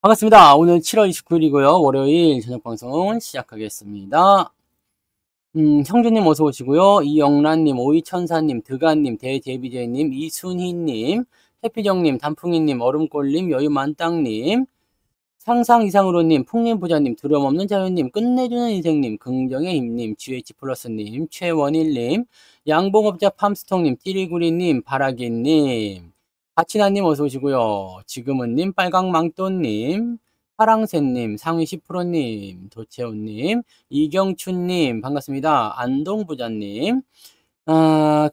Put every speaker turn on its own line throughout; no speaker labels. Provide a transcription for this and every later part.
반갑습니다. 오늘 7월 29일이고요. 월요일 저녁 방송 시작하겠습니다. 형주님 어서 오시고요. 이영란님, 오이천사님, 드가님, 대제비제님, 이순희님, 해피정님, 단풍이님, 얼음골님, 여유만땅님, 상상 이상으로님, 풍림부자님, 두려움없는 자유님, 끝내주는 인생님, 긍정의 힘님, GH플러스님, 최원일님, 양봉업자 팜스통님, 띠리구리님, 바라기님, 바치나님 어서 오시고요. 지금은님, 빨강망토님, 파랑새님, 상위 10%님, 도채훈님, 이경춘님 반갑습니다. 안동부자님,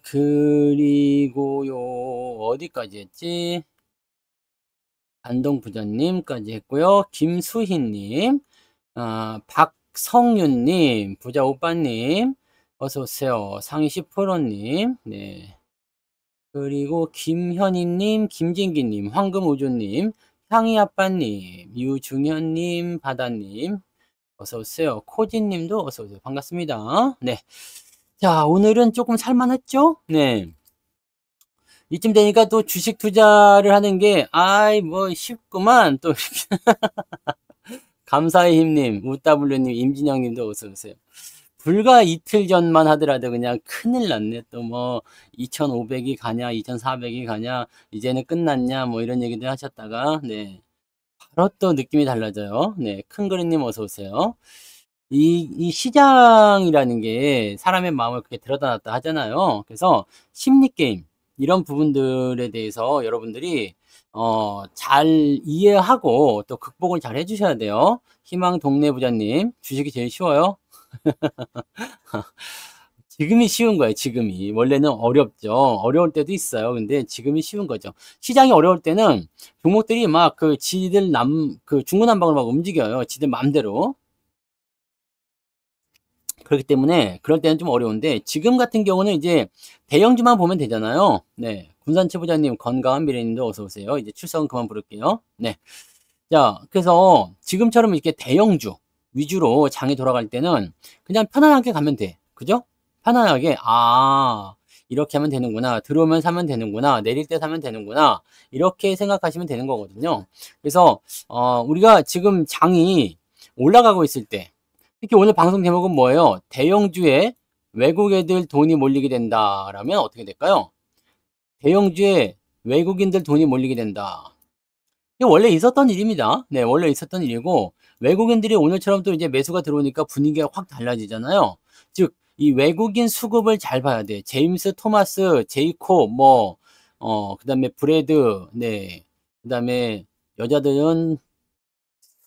그리고요 어디까지 했지? 안동부자님까지 했고요. 김수희님, 박성윤님, 부자오빠님 어서오세요. 상위 10%님, 네. 그리고 김현희님, 김진기님, 황금우주님, 향이아빠님, 유중현님, 바다님 어서오세요. 코진님도 어서오세요. 반갑습니다. 네. 자, 오늘은 조금 살만했죠? 네. 이쯤 되니까 또 주식 투자를 하는 게, 뭐 쉽구만. 또, 감사의 힘님, 우따블루님, 임진영님도 어서오세요. 불과 이틀 전만 하더라도 그냥 큰일 났네. 또 뭐 2,500이 가냐 2,400이 가냐 이제는 끝났냐 뭐 이런 얘기들 하셨다가 네 바로 또 느낌이 달라져요. 네, 큰그림님 어서 오세요. 이 시장이라는 게 사람의 마음을 그렇게 들여다 놨다 하잖아요. 그래서 심리게임 이런 부분들에 대해서 여러분들이 잘 이해하고 또 극복을 잘 해주셔야 돼요. 희망 동네 부자님 주식이 제일 쉬워요. 지금이 쉬운 거예요. 지금이 원래는 어렵죠. 어려울 때도 있어요. 근데 지금이 쉬운 거죠. 시장이 어려울 때는 종목들이 막 그 지들 그 중구난방으로 막 움직여요. 지들 맘대로. 그렇기 때문에 그럴 때는 좀 어려운데 지금 같은 경우는 이제 대형주만 보면 되잖아요. 네, 군산채부자님, 건강한 미래님도 어서 오세요. 이제 출석은 그만 부를게요. 네, 자 그래서 지금처럼 이렇게 대형주 위주로 장이 돌아갈 때는 그냥 편안하게 가면 돼. 그죠? 편안하게 이렇게 하면 되는구나. 들어오면 사면 되는구나. 내릴 때 사면 되는구나. 이렇게 생각하시면 되는 거거든요. 그래서 우리가 지금 장이 올라가고 있을 때 특히 오늘 방송 제목은 뭐예요? 대형주에 외국 애들 돈이 몰리게 된다라면 어떻게 될까요? 대형주에 외국인들 돈이 몰리게 된다. 이게 원래 있었던 일입니다. 네, 원래 있었던 일이고 외국인들이 오늘처럼 또 이제 매수가 들어오니까 분위기가 확 달라지잖아요. 즉, 이 외국인 수급을 잘 봐야 돼. 제임스, 토마스, 제이콥, 그 다음에 브래드, 네. 그 다음에 여자들은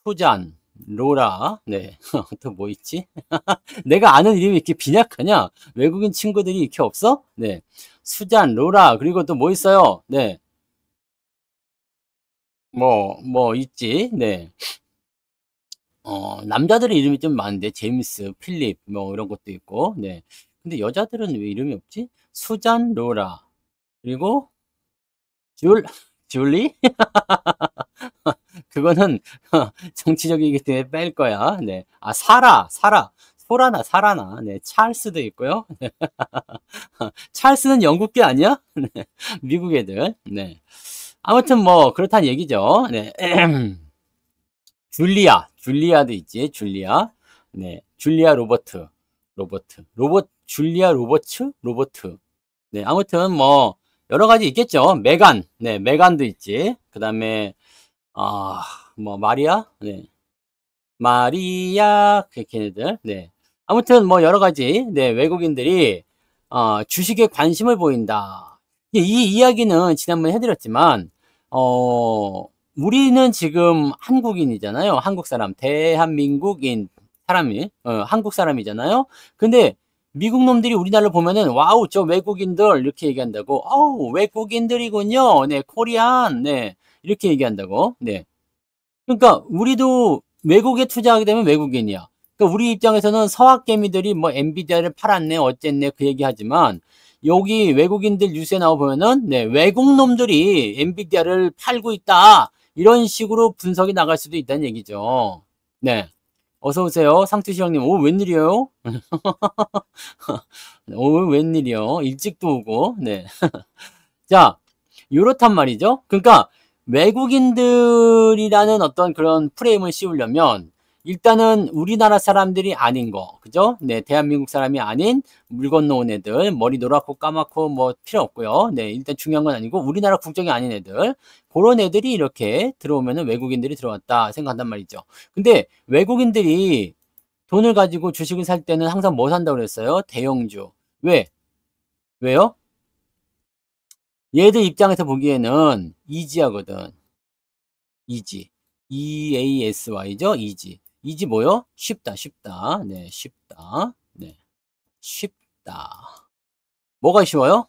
수잔, 로라, 네. 또 뭐 있지? 내가 아는 이름이 이렇게 빈약하냐? 외국인 친구들이 이렇게 없어? 네. 수잔, 로라, 그리고 또 뭐 있어요? 네. 뭐 있지? 네. 남자들의 이름이 좀 많은데, 제임스, 필립, 뭐 이런 것도 있고, 네. 근데 여자들은 왜 이름이 없지? 수잔, 로라, 그리고 줄리? 그거는 정치적이기 때문에 뺄 거야. 네. 사라나. 네. 찰스도 있고요. 찰스는 영국계 아니야? 네. 미국 애들. 네. 아무튼 뭐 그렇다는 얘기죠. 네. 줄리아도 있지. 줄리아. 네. 줄리아 줄리아 로버트. 네. 아무튼 뭐 여러 가지 있겠죠. 메간. 네. 메간도 있지. 그다음에 뭐 마리아. 네. 마리아 걔네들. 네. 아무튼 뭐 여러 가지 네, 외국인들이 주식에 관심을 보인다. 이 이야기는 지난번에 해드렸지만 우리는 지금 한국인이잖아요. 한국 사람, 대한민국인 사람이 한국 사람이잖아요. 근데 미국 놈들이 우리나라를 보면은 와우 저 외국인들 이렇게 얘기한다고. 외국인들이군요. 네, 코리안. 네, 이렇게 얘기한다고. 네. 그러니까 우리도 외국에 투자하게 되면 외국인이야. 그러니까 우리 입장에서는 서학개미들이 뭐 엔비디아를 팔았네 어쨌네 그 얘기하지만 여기 외국인들 뉴스에 나와 보면은 네, 외국 놈들이 엔비디아를 팔고 있다 이런 식으로 분석이 나갈 수도 있다는 얘기죠. 네, 어서 오세요 상투시 형님. 오 웬일이에요? 오 웬일이요? 일찍도 오고. 네. 자, 요렇단 말이죠. 그러니까 외국인들이라는 어떤 그런 프레임을 씌우려면 일단은 우리나라 사람들이 아닌 거, 그죠? 네, 대한민국 사람이 아닌 물 건너온 애들, 머리 노랗고 까맣고 뭐 필요 없고요. 네, 일단 중요한 건 아니고 우리나라 국적이 아닌 애들, 그런 애들이 이렇게 들어오면은 외국인들이 들어왔다 생각한단 말이죠. 근데 외국인들이 돈을 가지고 주식을 살 때는 항상 뭐 산다고 그랬어요? 대형주. 왜? 왜요? 얘들 입장에서 보기에는 이지하거든. 이지. EASY죠? 이지. 이지 뭐요? 쉽다, 쉽다. 네, 쉽다. 네, 쉽다. 뭐가 쉬워요?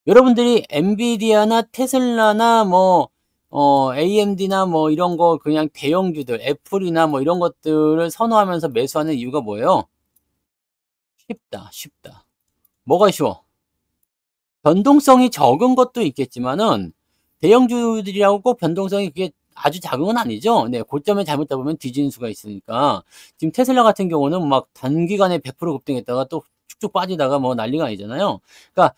여러분들이 엔비디아나 테슬라나 뭐, AMD나 뭐 이런 거 그냥 대형주들, 애플이나 뭐 이런 것들을 선호하면서 매수하는 이유가 뭐예요? 쉽다, 쉽다. 뭐가 쉬워? 변동성이 적은 것도 있겠지만은 대형주들이라고 꼭 변동성이 그게 아주 작은 건 아니죠. 네, 고점에 잘못 잡으면 뒤지는 수가 있으니까. 지금 테슬라 같은 경우는 막 단기간에 100% 급등했다가 또 쭉쭉 빠지다가 뭐 난리가 아니잖아요. 그러니까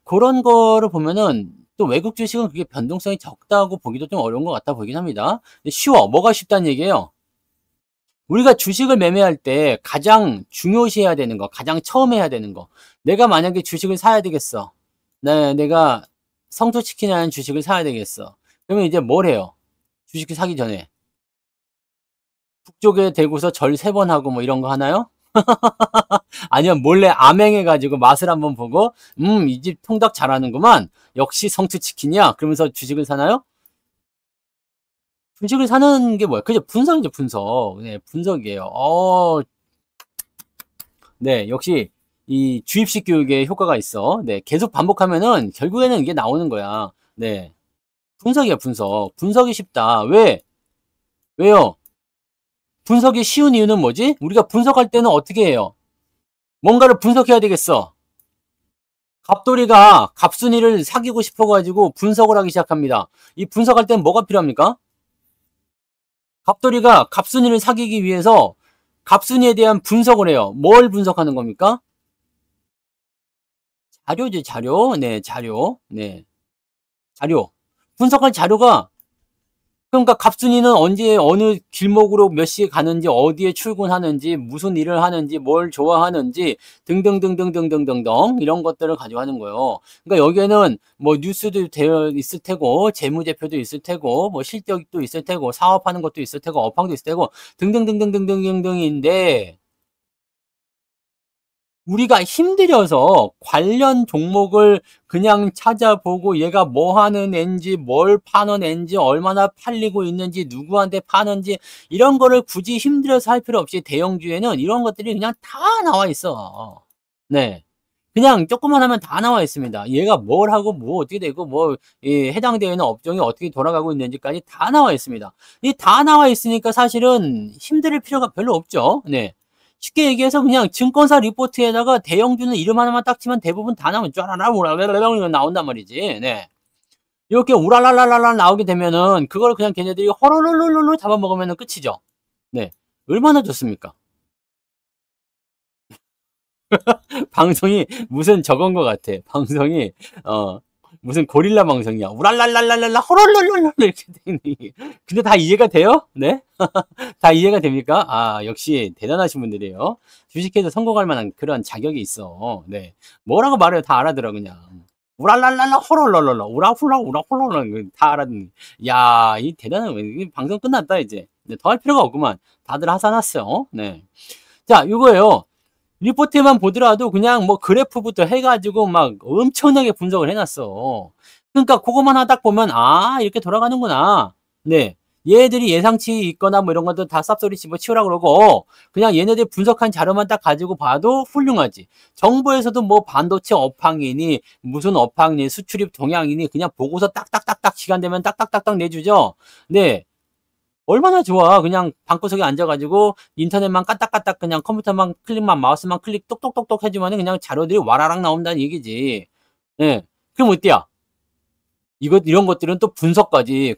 그런 거를 보면은 또 외국 주식은 그게 변동성이 적다고 보기도 좀 어려운 것 같아 보이긴 합니다. 근데 쉬워. 뭐가 쉽다는 얘기예요? 우리가 주식을 매매할 때 가장 중요시해야 되는 거, 가장 처음 해야 되는 거. 내가 만약에 주식을 사야 되겠어. 네, 내가 성토치킨이라는 주식을 사야 되겠어. 그러면 이제 뭘 해요? 주식을 사기 전에. 북쪽에 대고서 절 3번 하고 뭐 이런 거 하나요? 아니면 몰래 암행해가지고 맛을 한번 보고, 이 집 통닭 잘하는구만. 역시 성토치킨이야. 그러면서 주식을 사나요? 주식을 사는 게 뭐야? 그죠? 분석이죠, 분석. 네, 분석이에요. 네, 역시 이 주입식 교육에 효과가 있어. 네, 계속 반복하면은 결국에는 이게 나오는 거야. 네, 분석이야, 분석. 분석이 쉽다. 왜? 왜요? 분석이 쉬운 이유는 뭐지? 우리가 분석할 때는 어떻게 해요? 뭔가를 분석해야 되겠어. 갑돌이가 갑순이를 사귀고 싶어가지고 분석을 하기 시작합니다. 이 분석할 때는 뭐가 필요합니까? 갑돌이가 갑순이를 사귀기 위해서 갑순이에 대한 분석을 해요. 뭘 분석하는 겁니까? 자료지, 자료. 네, 자료. 네, 자료. 분석할 자료가, 그러니까 갑순이는 언제 어느 길목으로 몇 시에 가는지, 어디에 출근하는지, 무슨 일을 하는지, 뭘 좋아하는지 등등등등등등등등 이런 것들을 가지고 하는 거예요. 그러니까 여기에는 뭐 뉴스도 되어 있을 테고, 재무제표도 있을 테고, 뭐 실적도 있을 테고, 사업하는 것도 있을 테고, 업황도 있을 테고 등등등등등등등등인데, 우리가 힘들여서 관련 종목을 그냥 찾아보고 얘가 뭐 하는 앤지, 뭘 파는 앤지, 얼마나 팔리고 있는지, 누구한테 파는지 이런 거를 굳이 힘들어서 할 필요 없이 대형주에는 이런 것들이 그냥 다 나와 있어. 네. 그냥 조금만 하면 다 나와 있습니다. 얘가 뭘 하고 뭐 어떻게 되고 뭐 해당되어 있는 업종이 어떻게 돌아가고 있는지까지 다 나와 있습니다. 이 다 나와 있으니까 사실은 힘들 필요가 별로 없죠. 네. 쉽게 얘기해서 그냥 증권사 리포트에다가 대형주는 이름 하나만 딱 치면 대부분 다 나오면 쫘라라 우라라라 나온단 말이지. 네. 이렇게 우라라라라 나오게 되면은 그걸 그냥 걔네들이 허롤롤롤롤 잡아먹으면 끝이죠. 네. 얼마나 좋습니까? 방송이 무슨 저건 것 같아. 방송이 무슨 고릴라 방송이야. 우랄랄랄랄랄라 호롤롤롤롤 이렇게 되는. 근데 다 이해가 돼요? 네? 다 이해가 됩니까? 아, 역시 대단하신 분들이에요. 주식해서 성공할 만한 그런 자격이 있어. 네. 뭐라고 말해요? 다 알아들어 그냥. 우랄랄랄라 호롤롤롤 우라훌라 우라홀롤 다 알아듣는. 야, 이 대단한 방송 끝났다 이제. 네, 더 할 필요가 없구만. 다들 하산났어. 네. 자, 이거예요. 리포트만 보더라도 그냥 뭐 그래프부터 해가지고 막 엄청나게 분석을 해놨어. 그러니까 그거만 하다 보면 아 이렇게 돌아가는구나. 네. 얘들이 예상치 있거나 뭐 이런 것도 다 쌉소리 집어치우라 그러고 그냥 얘네들 분석한 자료만 딱 가지고 봐도 훌륭하지. 정부에서도 뭐 반도체 업황이니 무슨 업황이니 수출입 동향이니 그냥 보고서 딱딱딱딱 시간 되면 딱딱딱딱 내주죠. 네. 얼마나 좋아. 그냥 방구석에 앉아가지고 인터넷만 까딱까딱 그냥 컴퓨터만 클릭만 마우스만 클릭 똑똑똑똑 해주면 그냥 자료들이 와라락 나온다는 얘기지. 예. 그럼 어때야? 이런 것들은 또 분석까지,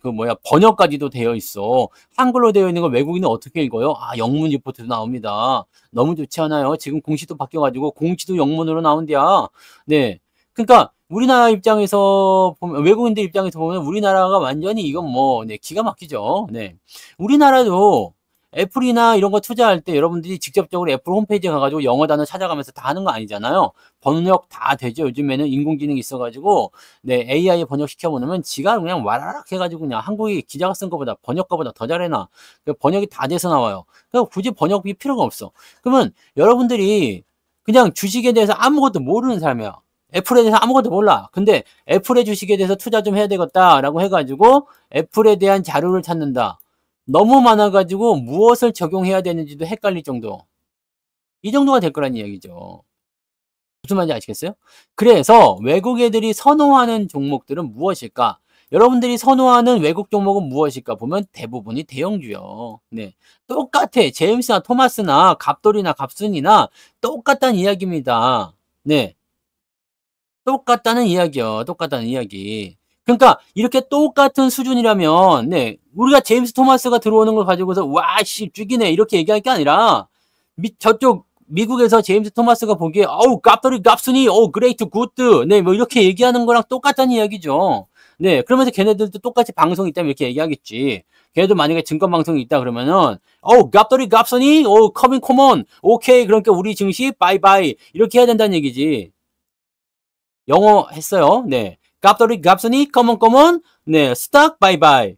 번역까지도 되어 있어. 한글로 되어 있는 걸 외국인은 어떻게 읽어요? 아, 영문 리포트도 나옵니다. 너무 좋지 않아요? 지금 공시도 바뀌어가지고 공시도 영문으로 나온대야. 네. 그러니까 우리나라 입장에서 보면, 외국인들 입장에서 보면 우리나라가 완전히 이건 뭐, 네, 기가 막히죠. 네. 우리나라도 애플이나 이런 거 투자할 때 여러분들이 직접적으로 애플 홈페이지에 가가지고 영어 단어 찾아가면서 다 하는 거 아니잖아요. 번역 다 되죠. 요즘에는 인공지능이 있어가지고, 네, AI에 번역 시켜보면 지가 그냥 와라락 해가지고 그냥 한국이 기자가 쓴 거보다 번역가보다 더 잘해놔. 번역이 다 돼서 나와요. 그러니까 굳이 번역이 필요가 없어. 그러면 여러분들이 그냥 주식에 대해서 아무것도 모르는 사람이야. 애플에 대해서 아무것도 몰라. 근데 애플의 주식에 대해서 투자 좀 해야 되겠다라고 해가지고 애플에 대한 자료를 찾는다. 너무 많아가지고 무엇을 적용해야 되는지도 헷갈릴 정도. 이 정도가 될 거란 이야기죠. 무슨 말인지 아시겠어요? 그래서 외국 애들이 선호하는 종목들은 무엇일까? 여러분들이 선호하는 외국 종목은 무엇일까? 보면 대부분이 대형주요. 네. 똑같아. 제임스나 토마스나 갑돌이나 갑순이나 똑같다는 이야기입니다. 네. 똑같다는 이야기요. 똑같다는 이야기. 그러니까 이렇게 똑같은 수준이라면 네, 우리가 제임스 토마스가 들어오는 걸 가지고서 와씨 죽이네 이렇게 얘기할 게 아니라 저쪽 미국에서 제임스 토마스가 보기에 어우 깝더리 깝순이 그레이트 굿드 네 뭐 이렇게 얘기하는 거랑 똑같다는 이야기죠. 네 그러면서 걔네들도 똑같이 방송이 있다면 이렇게 얘기하겠지. 걔네도 만약에 증권 방송이 있다 그러면은 깝더리 깝순이 커밍 코먼 오케이 그러니까 우리 증시 바이바이 이렇게 해야 된다는 얘기지. 영어 했어요. 네. 깝더리 깝순이 커먼 네 스탁 바이바이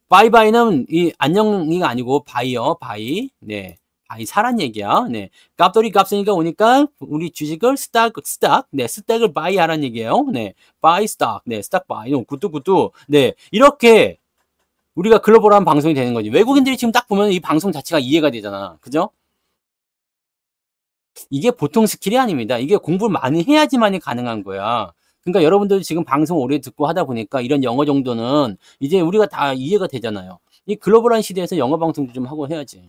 바이바이는 이 안녕이가 아니고 바이요 바이 네 바이 사란 얘기야. 네 깝더리 깝순이가 오니까 우리 주식을 스탁 네 스탁을 바이 하란 얘기예요. 네 바이 스탁 네 스탁 바이 굿뚜 네 이렇게 우리가 글로벌한 방송이 되는 거지. 외국인들이 지금 딱 보면 이 방송 자체가 이해가 되잖아. 그죠? 이게 보통 스킬이 아닙니다. 이게 공부를 많이 해야지만이 가능한 거야. 그러니까 여러분들 지금 방송 오래 듣고 하다 보니까 이런 영어 정도는 이제 우리가 다 이해가 되잖아요. 이 글로벌한 시대에서 영어 방송도 좀 하고 해야지.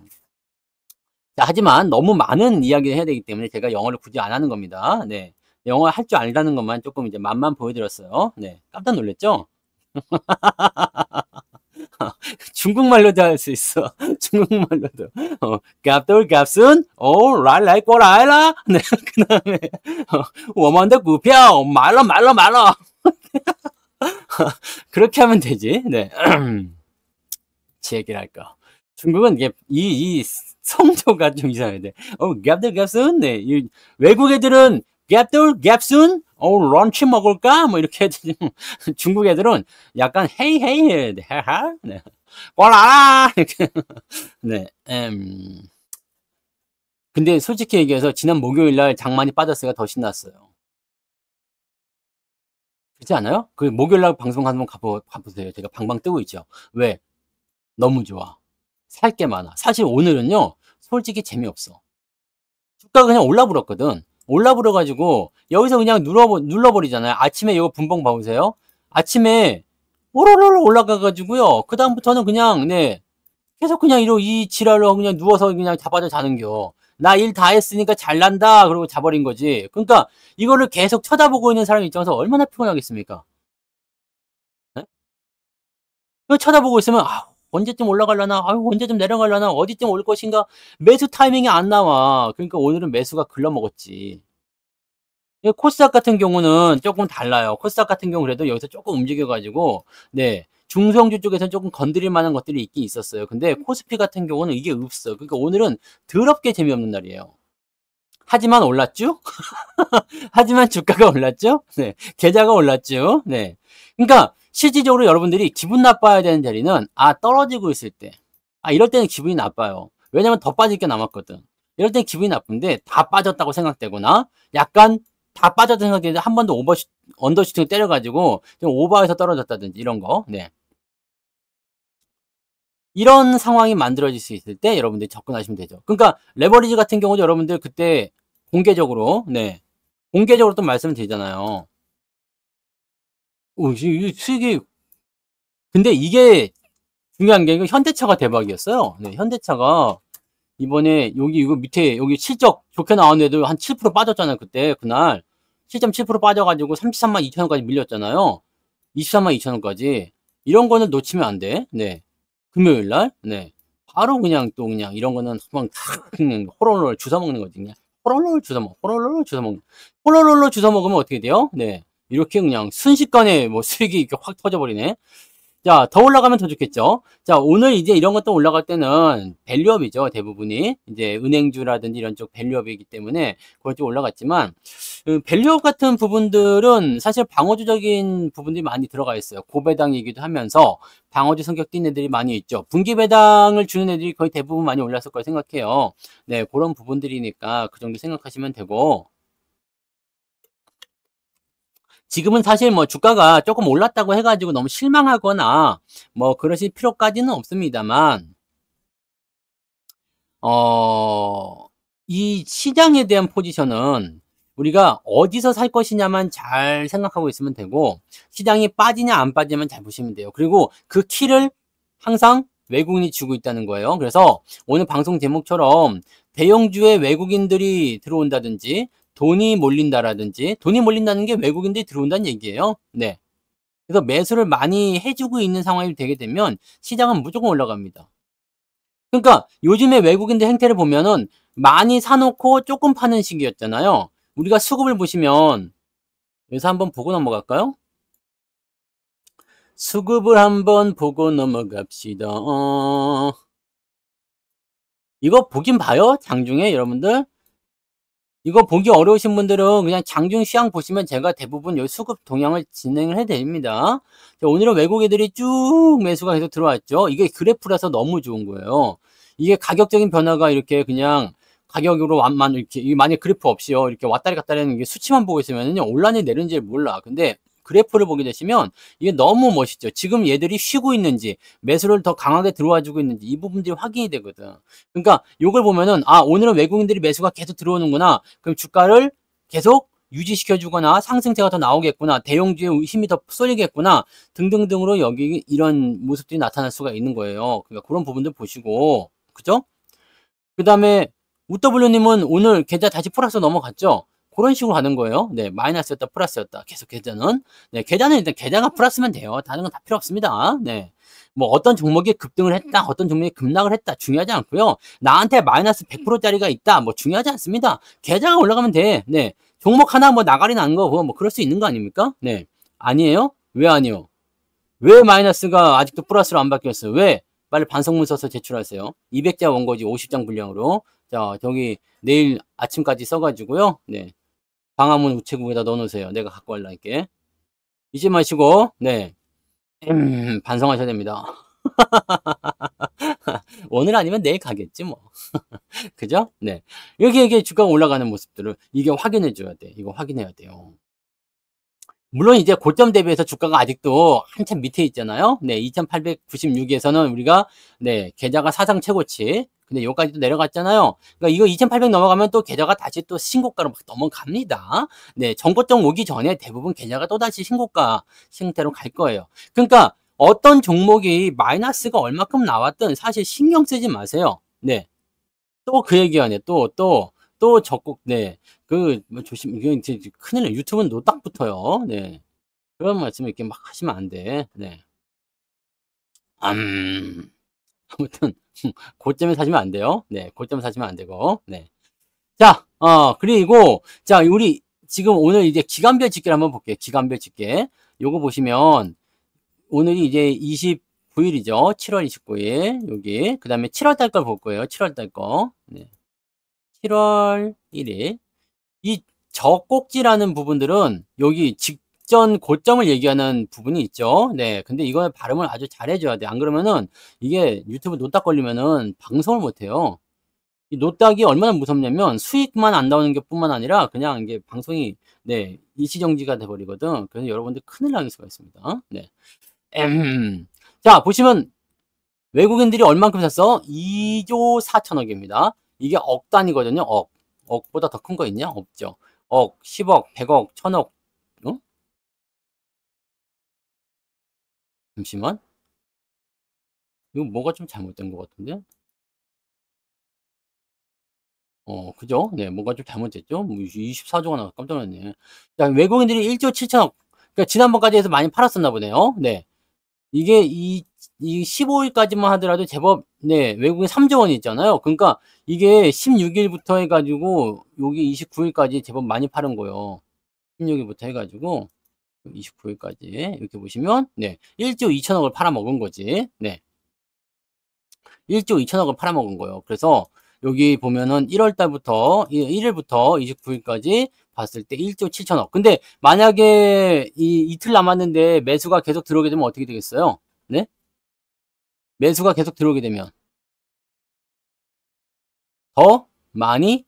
자, 하지만 너무 많은 이야기를 해야 되기 때문에 제가 영어를 굳이 안 하는 겁니다. 네. 영어 할 줄 알다는 것만 조금 이제 맛만 보여드렸어요. 네. 깜짝 놀랐죠? 중국말로도 할 수 있어. 중국말로도. 값돌 값은 라이라이 꼬라이라. 네. 그다음에 我们的股票 말러. 그렇게 하면 되지. 네. 제 얘기를 할까. 중국은 이게 이 성조가 좀 이상해. 네. 값돌 값은 네. 외국 애들은 값돌 값은 런치 먹을까? 뭐 이렇게 해야지. 중국 애들은 약간 헤이 해야 돼. 네. 꼴라 이렇게. 네. 근데 솔직히 얘기해서 지난 목요일 날 장만이 빠졌으니까 더 신났어요. 그렇지 않아요? 그 목요일 날 방송 한번 가보세요. 제가 방방 뜨고 있죠. 왜? 너무 좋아. 살 게 많아. 사실 오늘은요. 솔직히 재미없어. 주가가 그냥 올라버렸거든. 올라버려가지고 여기서 그냥 눌러버리잖아요. 아침에 이거 분봉 봐보세요. 아침에 오로로로 올라가가지고요. 그 다음부터는 그냥 네 계속 그냥 이 지랄로 그냥 누워서 그냥 자빠져 자는겨. 나 일 다 했으니까 잘난다 그러고 자버린 거지. 그러니까 이거를 계속 쳐다보고 있는 사람 입장에서 얼마나 피곤하겠습니까? 네? 그거 쳐다보고 있으면 언제쯤 올라가려나? 언제쯤 내려가려나? 어디쯤 올 것인가? 매수 타이밍이 안 나와. 그러니까 오늘은 매수가 글러먹었지. 코스닥 같은 경우는 조금 달라요. 코스닥 같은 경우 그래도 여기서 조금 움직여가지고 네 중소형주 쪽에서는 조금 건드릴 만한 것들이 있긴 있었어요. 근데 코스피 같은 경우는 이게 없어. 그러니까 오늘은 더럽게 재미없는 날이에요. 하지만 올랐죠? 하지만 주가가 올랐죠? 네, 계좌가 올랐죠? 네. 그러니까 실질적으로 여러분들이 기분 나빠야 되는 자리는 떨어지고 있을 때. 이럴 때는 기분이 나빠요. 왜냐면 더 빠질 게 남았거든. 이럴 때는 기분이 나쁜데 다 빠졌다고 생각되거나 약간 다 빠졌다고 생각되는데 한 번 더 언더슈팅 때려가지고 좀 오버해서 떨어졌다든지 이런 거. 네. 이런 상황이 만들어질 수 있을 때 여러분들이 접근하시면 되죠. 그러니까 레버리지 같은 경우도 여러분들 그때 공개적으로 공개적으로 또 말씀을 드리잖아요. 이 수익이 근데 이게 중요한 게 현대차가 대박이었어요. 네, 현대차가 이번에 이거 밑에 여기 실적 좋게 나왔는데도 한 7% 빠졌잖아요. 그때 그날 7.7% 빠져가지고 33만 2천 원까지 밀렸잖아요. 23만 2천 원까지 이런 거는 놓치면 안 돼. 네, 금요일 날 바로 그냥 또 그냥 이런 거는 그냥 호로를 주워 먹는 거지 그냥 호롤롤 호롤롤 주워 먹 호롤롤로 주워 먹으면 어떻게 돼요? 네. 이렇게 그냥 순식간에 뭐 수익이 이렇게 확 터져버리네. 자, 더 올라가면 더 좋겠죠. 자, 오늘 이제 이런 것도 올라갈 때는 밸류업이죠. 대부분이. 이제 은행주라든지 이런 쪽 밸류업이기 때문에 그걸 좀 올라갔지만, 밸류업 같은 부분들은 사실 방어주적인 부분들이 많이 들어가 있어요. 고배당이기도 하면서 방어주 성격 띈 애들이 많이 있죠. 분기배당을 주는 애들이 거의 대부분 많이 올랐을 거라 생각해요. 네, 그런 부분들이니까 그 정도 생각하시면 되고, 지금은 사실 뭐 주가가 조금 올랐다고 해가지고 너무 실망하거나 뭐 그러실 필요까지는 없습니다만, 이 시장에 대한 포지션은 우리가 어디서 살 것이냐만 잘 생각하고 있으면 되고, 시장이 빠지냐 안 빠지냐만 잘 보시면 돼요. 그리고 그 키를 항상 외국인이 쥐고 있다는 거예요. 그래서 오늘 방송 제목처럼 대형주에 외국인들이 들어온다든지 돈이 몰린다라든지, 돈이 몰린다는 게 외국인들이 들어온다는 얘기예요. 네. 그래서 매수를 많이 해주고 있는 상황이 되게 되면 시장은 무조건 올라갑니다. 그러니까 요즘에 외국인들 행태를 보면은 많이 사놓고 조금 파는 시기였잖아요. 우리가 수급을 보시면 여기서 한번 보고 넘어갈까요? 수급을 한번 보고 넘어갑시다. 이거 보긴 봐요. 장중에 여러분들. 이거 보기 어려우신 분들은 그냥 장중 시황 보시면 제가 대부분 여기 수급 동향을 진행을 해드립니다. 오늘은 외국인들이 쭉 매수가 계속 들어왔죠. 이게 그래프라서 너무 좋은 거예요. 이게 가격적인 변화가 이렇게 그냥 가격으로 완만 이렇게, 이게 만약 그래프 없이요, 이렇게 왔다리 갔다리 하는 게 수치만 보고 있으면요, 올라니 내린지 몰라. 근데 그래프를 보게 되시면 이게 너무 멋있죠. 지금 얘들이 쉬고 있는지, 매수를 더 강하게 들어와 주고 있는지, 이 부분들이 확인이 되거든. 그러니까 요걸 보면은, 아, 오늘은 외국인들이 매수가 계속 들어오는구나. 그럼 주가를 계속 유지시켜 주거나 상승세가 더 나오겠구나, 대형주의 힘이 더 쏠리겠구나, 등등등으로 여기 이런 모습들이 나타날 수가 있는 거예요. 그러니까 그런 부분들 보시고, 그죠? 그 다음에 UW님은 오늘 계좌 다시 플러스 넘어갔죠? 그런 식으로 가는 거예요. 네, 마이너스였다, 플러스였다. 계속 계좌는. 네, 계좌는 일단 계좌가 플러스면 돼요. 다른 건 다 필요 없습니다. 네. 뭐 어떤 종목이 급등을 했다, 어떤 종목이 급락을 했다, 중요하지 않고요. 나한테 마이너스 100%짜리가 있다, 뭐 중요하지 않습니다. 계좌가 올라가면 돼. 네. 종목 하나 뭐 나가리 난 거, 뭐 그럴 수 있는 거 아닙니까? 네. 아니에요? 왜 아니요? 왜 마이너스가 아직도 플러스로 안 바뀌었어요? 왜? 빨리 반성문 써서 제출하세요. 200자 원고지 50장 분량으로. 자, 저기 내일 아침까지 써가지고요. 네. 광화문 우체국에다 넣어놓으세요. 내가 갖고 갈라니까. 잊지 마시고, 네. 반성하셔야 됩니다. 오늘 아니면 내일 가겠지, 뭐. 그죠? 네. 이게 주가가 올라가는 모습들을 이게 확인해줘야 돼. 이거 확인해야 돼요. 물론 이제 고점 대비해서 주가가 아직도 한참 밑에 있잖아요. 네, 2896에서는 우리가, 네, 계좌가 사상 최고치. 근데 여기까지도 내려갔잖아요. 그러니까 이거 2800 넘어가면 또 계좌가 다시 또 신고가로 막 넘어갑니다. 네, 정고점 오기 전에 대부분 계좌가 또 다시 신고가 형태로 갈 거예요. 그러니까 어떤 종목이 마이너스가 얼마큼 나왔든 사실 신경 쓰지 마세요. 네. 또 그 얘기하네. 또 적국, 네. 뭐 조심, 이거 이제 큰일 나. 유튜브는 노딱 붙어요. 네. 그런 말씀을 이렇게 막 하시면 안 돼. 네. 아무튼, 고점에 사시면 안 돼요. 네. 고점에 사시면 안 되고. 네. 자, 그리고, 자, 우리 지금 오늘 이제 기간별 집계를 한번 볼게요. 기간별 집계. 요거 보시면, 오늘이 이제 29일이죠. 7월 29일. 여기. 그 다음에 7월 달 걸 볼 거예요. 7월 달 거. 네. 7월 1일. 이 저꼭지라는 부분들은 여기 직전 고점을 얘기하는 부분이 있죠. 네. 근데 이거 발음을 아주 잘 해줘야 돼. 안 그러면은 이게 유튜브 노딱 걸리면은 방송을 못 해요. 이 노딱이 얼마나 무섭냐면 수익만 안 나오는 게 뿐만 아니라 그냥 이게 방송이, 네, 일시정지가 돼버리거든. 그래서 여러분들 큰일 나는 수가 있습니다. 네. 자, 보시면 외국인들이 얼만큼 샀어? 2조 4천억입니다. 이게 억 단위거든요. 억보다 더 큰 거 있냐? 없죠. 억, 10억, 100억, 1000억. 어? 잠시만. 이거 뭐가 좀 잘못된 것 같은데? 그죠? 네, 뭔가 좀 잘못됐죠? 뭐 24조가 나와 깜짝 놀랐네. 자, 외국인들이 1조 7천억. 그러니까 지난번까지 해서 많이 팔았었나 보네요. 네. 이게 이 15일까지만 하더라도 제법, 네, 외국인 3조 원이 있잖아요. 그러니까 이게 16일부터 해가지고 여기 29일까지 제법 많이 팔은 거예요. 16일부터 해가지고 29일까지 이렇게 보시면 네, 1조 2천억을 팔아먹은 거지. 네, 1조 2천억을 팔아먹은 거예요. 그래서 여기 보면은 1월 달부터 1일부터 29일까지 봤을 때 1조 7천억. 근데 만약에 이틀 남았는데 매수가 계속 들어오게 되면 어떻게 되겠어요? 네? 매수가 계속 들어오게 되면 더 많이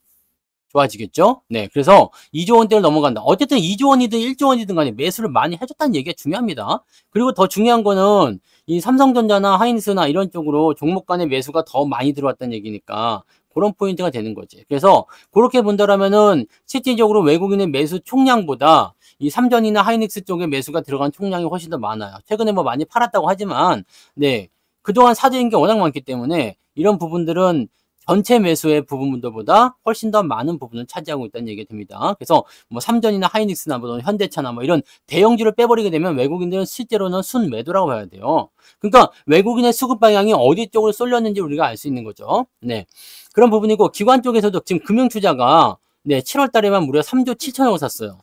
좋아지겠죠? 네. 그래서 2조 원대를 넘어간다. 어쨌든 2조 원이든 1조 원이든 간에 매수를 많이 해줬다는 얘기가 중요합니다. 그리고 더 중요한 거는 이 삼성전자나 하이닉스나 이런 쪽으로 종목 간의 매수가 더 많이 들어왔다는 얘기니까 그런 포인트가 되는 거지. 그래서 그렇게 본다라면은 실질적으로 외국인의 매수 총량보다 이 삼전이나 하이닉스 쪽에 매수가 들어간 총량이 훨씬 더 많아요. 최근에 뭐 많이 팔았다고 하지만 네. 그동안 사들인 게 워낙 많기 때문에 이런 부분들은 전체 매수의 부분들보다 훨씬 더 많은 부분을 차지하고 있다는 얘기가 됩니다. 그래서 뭐 삼전이나 하이닉스나 뭐 현대차나 뭐 이런 대형주를 빼버리게 되면 외국인들은 실제로는 순매도라고 봐야 돼요. 그러니까 외국인의 수급 방향이 어디 쪽으로 쏠렸는지 우리가 알 수 있는 거죠. 네. 그런 부분이고 기관 쪽에서도 지금 금융투자가 네, 7월 달에만 무려 3조 7천억을 샀어요.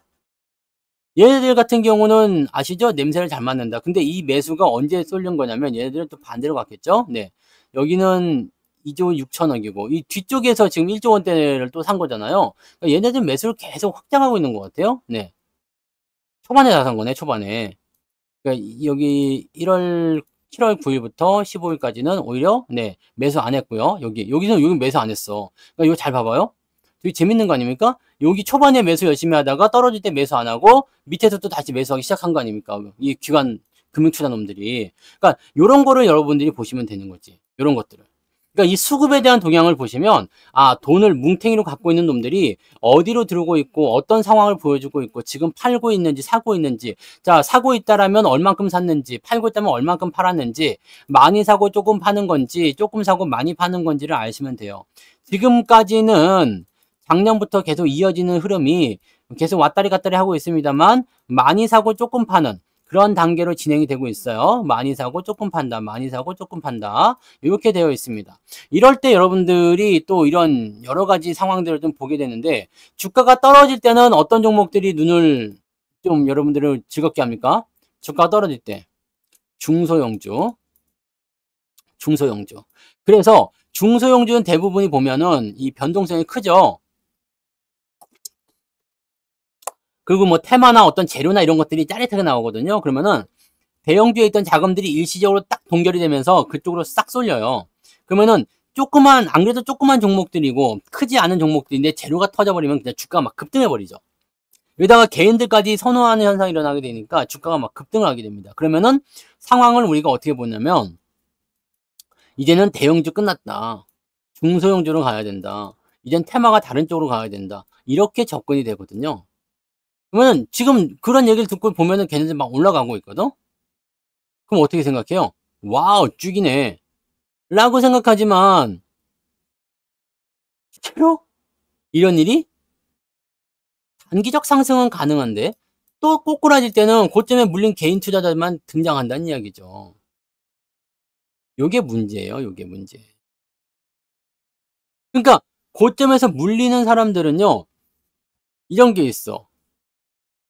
얘네들 같은 경우는 아시죠? 냄새를 잘 맡는다. 근데 이 매수가 언제 쏠린 거냐면 얘네들은 또 반대로 갔겠죠? 네. 여기는 2조 6천억이고 이 뒤쪽에서 지금 1조 원대를 또 산 거잖아요. 그러니까 얘네들 매수를 계속 확장하고 있는 것 같아요. 네. 초반에 다 산 거네, 초반에. 그러니까 여기 7월 9일부터 15일까지는 오히려 네, 매수 안 했고요. 여기 매수 안 했어. 그러니까 이거 잘 봐봐요. 되게 재밌는 거 아닙니까? 여기 초반에 매수 열심히 하다가 떨어질 때 매수 안 하고 밑에서 또 다시 매수하기 시작한 거 아닙니까? 이 기관 금융투자 놈들이. 그러니까 요런 거를 여러분들이 보시면 되는 거지. 요런 것들을. 그러니까 이 수급에 대한 동향을 보시면 아, 돈을 뭉탱이로 갖고 있는 놈들이 어디로 들어오고 있고 어떤 상황을 보여주고 있고 지금 팔고 있는지 사고 있는지 자, 사고 있다라면 얼만큼 샀는지 팔고 있다면 얼만큼 팔았는지 많이 사고 조금 파는 건지 조금 사고 많이 파는 건지를 아시면 돼요. 지금까지는 작년부터 계속 이어지는 흐름이 계속 왔다리 갔다리 하고 있습니다만 많이 사고 조금 파는 그런 단계로 진행이 되고 있어요. 많이 사고 조금 판다. 많이 사고 조금 판다. 이렇게 되어 있습니다. 이럴 때 여러분들이 또 이런 여러 가지 상황들을 좀 보게 되는데 주가가 떨어질 때는 어떤 종목들이 눈을 좀 여러분들을 즐겁게 합니까? 주가가 떨어질 때 중소형주. 그래서 중소형주는 대부분이 보면은 이 변동성이 크죠. 그리고 뭐 테마나 어떤 재료나 이런 것들이 짜릿하게 나오거든요. 그러면은 대형주에 있던 자금들이 일시적으로 딱 동결이 되면서 그쪽으로 싹 쏠려요. 그러면은 안 그래도 조그만 종목들이고 크지 않은 종목들인데 재료가 터져버리면 그냥 주가가 막 급등해버리죠. 여기다가 개인들까지 선호하는 현상이 일어나게 되니까 주가가 막 급등을 하게 됩니다. 그러면은 상황을 우리가 어떻게 보냐면 이제는 대형주 끝났다. 중소형주로 가야 된다. 이젠 테마가 다른 쪽으로 가야 된다. 이렇게 접근이 되거든요. 그러면 지금 그런 얘기를 듣고 보면은 걔네들 막 올라가고 있거든? 그럼 어떻게 생각해요? 와우, 쭉이네. 라고 생각하지만, 실제로 이런 일이 단기적 상승은 가능한데, 또 꼬꾸라질 때는 고점에 물린 개인 투자자만 등장한다는 이야기죠. 요게 문제예요, 요게 문제. 그러니까, 고점에서 물리는 사람들은요, 이런 게 있어.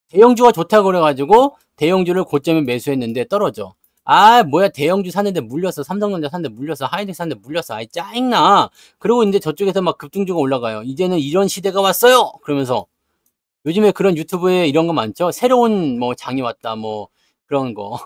대형주가 좋다고 그래가지고 대형주를 고점에 매수했는데 떨어져. 아, 뭐야, 대형주 샀는데 물렸어. 삼성전자 샀는데 물렸어. 하이닉스 샀는데 물렸어. 아이, 짜증나. 그리고 이제 저쪽에서 막 급등주가 올라가요. 이제는 이런 시대가 왔어요. 그러면서 요즘에 그런 유튜브에 이런 거 많죠. 새로운 뭐 장이 왔다. 뭐 그런 거.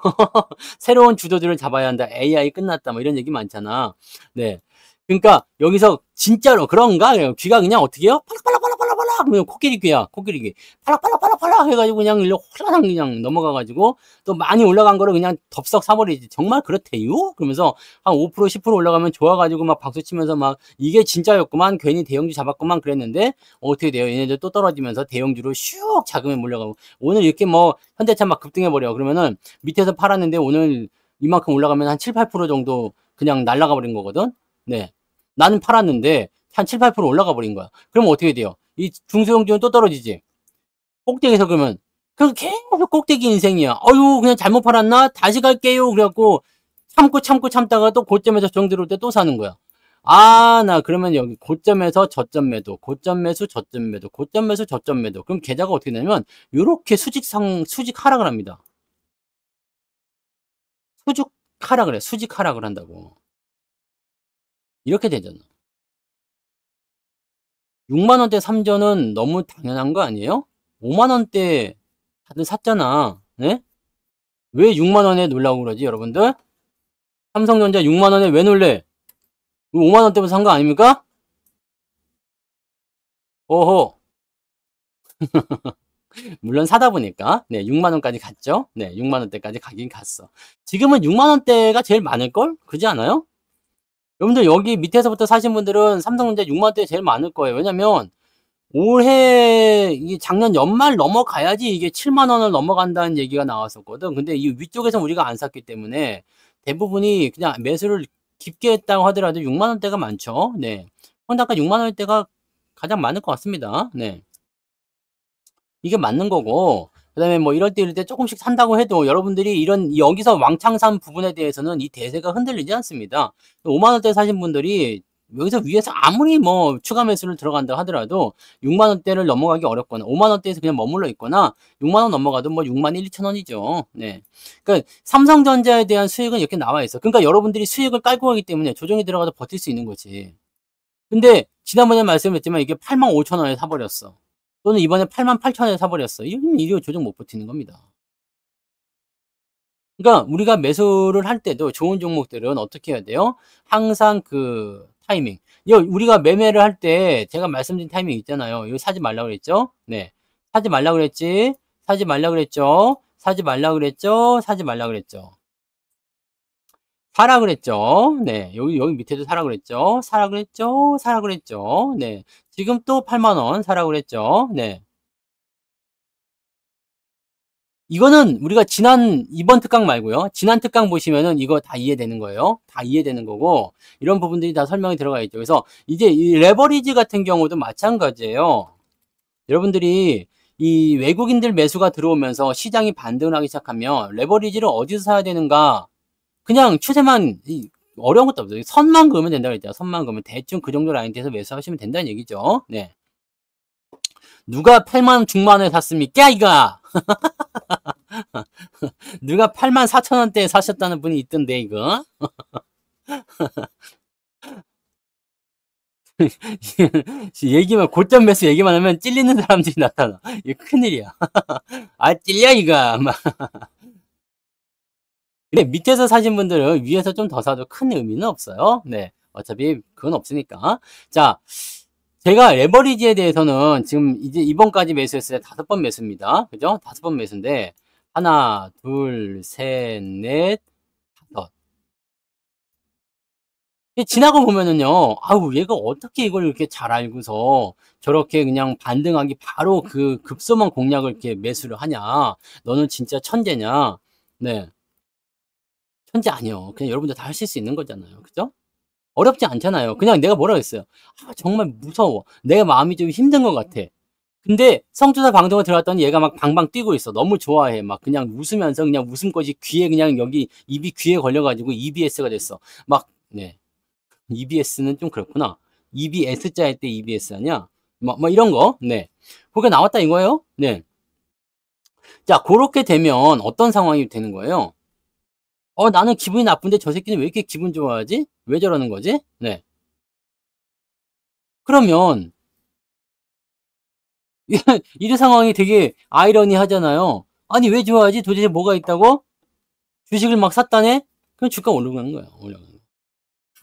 새로운 주도주를 잡아야 한다. AI 끝났다. 뭐 이런 얘기 많잖아. 네. 그러니까 여기서 진짜로 그런가? 귀가 그냥 어떻게 해요? 팔락팔락팔락팔락 그냥 코끼리 귀야. 코끼리 귀. 팔락팔락팔락팔락 해가지고 그냥 일로 홀라당 그냥 넘어가가지고 또 많이 올라간 거를 그냥 덥석 사버리지. 정말 그렇대요? 그러면서 한 5% 10% 올라가면 좋아가지고 막 박수 치면서 막 이게 진짜였구만. 괜히 대형주 잡았구만 그랬는데 어떻게 돼요? 얘네들 또 떨어지면서 대형주로 슉 자금에 몰려가고 오늘 이렇게 뭐 현대차 막 급등해버려. 그러면은 밑에서 팔았는데 오늘 이만큼 올라가면 한 7, 8% 정도 그냥 날아가 버린 거거든? 네. 나는 팔았는데 한 7, 8% 올라가 버린 거야. 그러면 어떻게 돼요? 이 중소형주는 또 떨어지지. 꼭대기에서 그러면 계속 꼭대기 인생이야. 어유 그냥 잘못 팔았나? 다시 갈게요. 그래갖고 참다가 또 고점에서 정 들어올 때 또 사는 거야. 아, 나 그러면 여기 고점에서 저점 매도, 고점 매수, 저점 매도, 고점 매수, 저점 매도. 그럼 계좌가 어떻게 되냐면 요렇게 수직 하락을 합니다. 수직 하락을 해. 수직 하락을 한다고. 이렇게 되잖아. 6만 원대 3전은 너무 당연한 거 아니에요? 5만 원대 다들 샀잖아. 네? 왜 6만 원에 놀라고 그러지, 여러분들? 삼성전자 6만 원에 왜 놀래? 5만 원대부터 산 거 아닙니까? 오호. 물론 사다 보니까 네, 6만 원까지 갔죠. 네, 6만 원대까지 가긴 갔어. 지금은 6만 원대가 제일 많을 걸? 그러지 않아요? 여러분들 여기 밑에서부터 사신 분들은 삼성전자 6만 원대 제일 많을 거예요. 왜냐면 올해 이게 작년 연말 넘어가야지 이게 7만 원을 넘어간다는 얘기가 나왔었거든. 근데 이 위쪽에서 우리가 안 샀기 때문에 대부분이 그냥 매수를 깊게 했다고 하더라도 6만 원대가 많죠. 네. 혼다가 6만 원대가 가장 많을 것 같습니다. 네. 이게 맞는 거고, 그 다음에 뭐 이럴 때 조금씩 산다고 해도 여러분들이 이런 여기서 왕창 산 부분에 대해서는 이 대세가 흔들리지 않습니다. 5만 원대 사신 분들이 여기서 위에서 아무리 뭐 추가 매수를 들어간다 하더라도 6만 원대를 넘어가기 어렵거나 5만 원대에서 그냥 머물러 있거나 6만 원 넘어가도 뭐 6만 1, 2천 원이죠. 네. 그러니까 삼성전자에 대한 수익은 이렇게 나와 있어. 그러니까 여러분들이 수익을 깔고 가기 때문에 조정이 들어가도 버틸 수 있는 거지. 근데 지난번에 말씀했지만 이게 8만 5천 원에 사버렸어. 또는 이번에 8만 8천 원에 사버렸어. 이러면 이거 조정 못 버티는 겁니다. 그러니까 우리가 매수를 할 때도 좋은 종목들은 어떻게 해야 돼요? 항상 그 타이밍. 우리가 매매를 할 때 제가 말씀드린 타이밍 있잖아요. 이거 사지 말라 그랬죠? 네. 사지 말라 그랬지? 사지 말라 그랬죠? 사지 말라 그랬죠? 사지 말라 그랬죠? 사라 그랬죠? 네. 여기 밑에도 사라 그랬죠? 사라 그랬죠? 사라 그랬죠? 네. 지금 또 8만 원 사라 그랬죠? 네. 이거는 우리가 이번 특강 말고요. 지난 특강 보시면은 이거 다 이해되는 거예요. 다 이해되는 거고, 이런 부분들이 다 설명이 들어가 있죠. 그래서 이제 이 레버리지 같은 경우도 마찬가지예요. 여러분들이 이 외국인들 매수가 들어오면서 시장이 반등을 하기 시작하면 레버리지를 어디서 사야 되는가? 그냥 추세만, 어려운 것도 없어요. 선만 그으면 된다고 했죠. 선만 그으면 대충 그 정도 라인대에서 매수하시면 된다는 얘기죠. 네. 누가 8만 중만 원에 샀습니까, 이거? 누가 8만 4천 원대에 사셨다는 분이 있던데, 이거? 얘기만, 고점 매수 얘기만 하면 찔리는 사람들이 나타나. 이거 큰일이야. 아, 찔려, 이거. 근데 밑에서 사신 분들은 위에서 좀 더 사도 큰 의미는 없어요. 네. 어차피 그건 없으니까. 자, 제가 레버리지에 대해서는 지금 이제 이번까지 매수했을 때 5번 매수입니다. 그죠? 5번 매수인데, 하나, 둘, 셋, 넷, 다섯. 지나고 보면은요, 아우, 얘가 어떻게 이걸 이렇게 잘 알고서 저렇게 그냥 반등하기 바로 그 급소만 공략을 이렇게 매수를 하냐. 너는 진짜 천재냐. 네. 천재 아니요. 그냥 여러분들 다 하실 수 있는 거잖아요. 그죠? 어렵지 않잖아요. 그냥 내가 뭐라고 했어요. 아, 정말 무서워. 내 마음이 좀 힘든 것 같아. 근데 성투사 방송에 들어갔더니 얘가 막 방방 뛰고 있어. 너무 좋아해. 막 그냥 웃으면서 그냥 웃음꽃이 귀에 그냥 여기 입이 귀에 걸려가지고 EBS가 됐어. 막, 네. EBS는 좀 그렇구나. EBS자 할 때 EBS 아니야? 뭐 이런 거. 네. 그게 나왔다 이거예요. 네. 자, 그렇게 되면 어떤 상황이 되는 거예요? 나는 기분이 나쁜데 저 새끼는 왜 이렇게 기분 좋아하지? 왜 저러는 거지? 네. 그러면 이런 상황이 되게 아이러니하잖아요. 아니 왜 좋아하지? 도대체 뭐가 있다고? 주식을 막 샀다네? 그럼 주가 올라가는 거예요. 올라가는 거예요.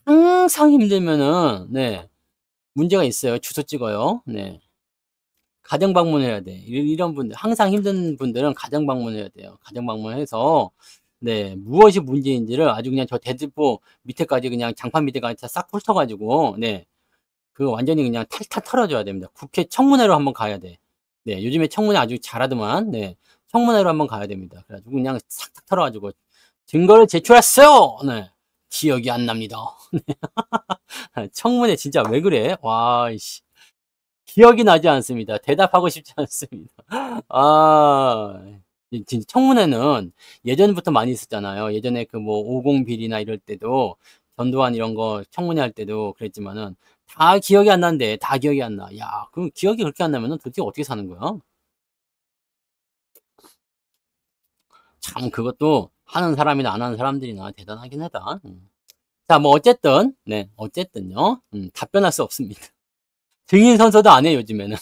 항상 힘들면은 네 문제가 있어요. 주소 찍어요. 네. 가정 방문해야 돼. 이런 분들 항상 힘든 분들은 가정 방문해야 돼요. 가정 방문해서 네 무엇이 문제인지를 아주 그냥 저 대들보 밑에까지 그냥 장판 밑에까지 싹 훑어가지고 네 그거 완전히 그냥 탈탈 털어줘야 됩니다. 국회 청문회로 한번 가야 돼. 네 요즘에 청문회 아주 잘하더만 네 청문회로 한번 가야 됩니다. 그래가지고 그냥 싹싹 털어가지고 증거를 제출했어요. 네 기억이 안 납니다. 청문회 진짜 왜 그래? 와 씨. 기억이 나지 않습니다. 대답하고 싶지 않습니다. 아, 진짜 청문회는 예전부터 많이 있었잖아요. 예전에 그 뭐 50 비리나 이럴 때도 전두환 이런 거 청문회 할 때도 그랬지만은 다 기억이 안 나는데 다 기억이 안 나. 야, 그럼 기억이 그렇게 안 나면은 도대체 어떻게 사는 거야? 참 그것도 하는 사람이나 안 하는 사람들이나 대단하긴 하다. 자, 뭐 어쨌든 네, 어쨌든요. 답변할 수 없습니다. 증인 선서도 안 해 요즘에는.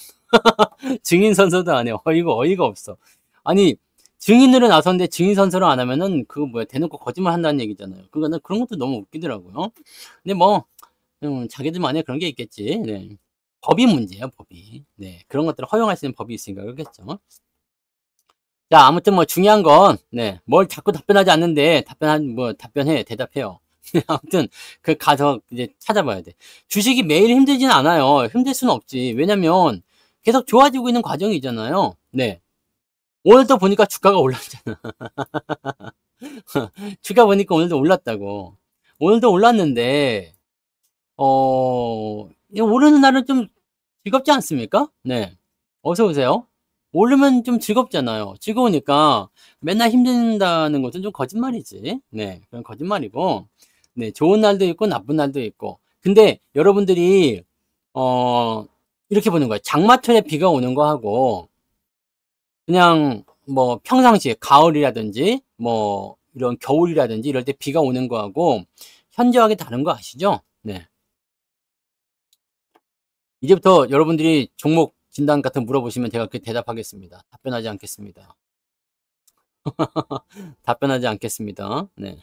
증인 선서도 안 해. 어이가 없어. 아니 증인으로 나섰는데 증인 선서를 안 하면은 그거 뭐야 대놓고 거짓말 한다는 얘기잖아요. 그거는 그런 것도 너무 웃기더라고요. 근데 뭐 자기들만의 그런 게 있겠지. 네. 법이 문제예요, 법이. 네, 그런 것들을 허용할 수 있는 법이 있으니까 그렇겠죠. 자, 아무튼 뭐 중요한 건, 네, 뭘 자꾸 답변하지 않는데, 답변해, 대답해요. 아무튼, 가서 이제 찾아봐야 돼. 주식이 매일 힘들진 않아요. 힘들 수는 없지. 왜냐면, 계속 좋아지고 있는 과정이잖아요. 네. 오늘도 보니까 주가가 올랐잖아. 주가 보니까 오늘도 올랐다고. 오늘도 올랐는데, 오르는 날은 좀 즐겁지 않습니까? 네. 어서 오세요. 오르면 좀 즐겁잖아요. 즐거우니까 맨날 힘든다는 것은 좀 거짓말이지. 네. 그건 거짓말이고. 네. 좋은 날도 있고 나쁜 날도 있고. 근데 여러분들이, 이렇게 보는 거예요. 장마철에 비가 오는 거하고, 그냥 뭐 평상시에 가을이라든지, 뭐 이런 겨울이라든지 이럴 때 비가 오는 거하고 현저하게 다른 거 아시죠? 네. 이제부터 여러분들이 종목 진단 같은 거 물어보시면 제가 그 대답하겠습니다. 답변하지 않겠습니다. 답변하지 않겠습니다. 네.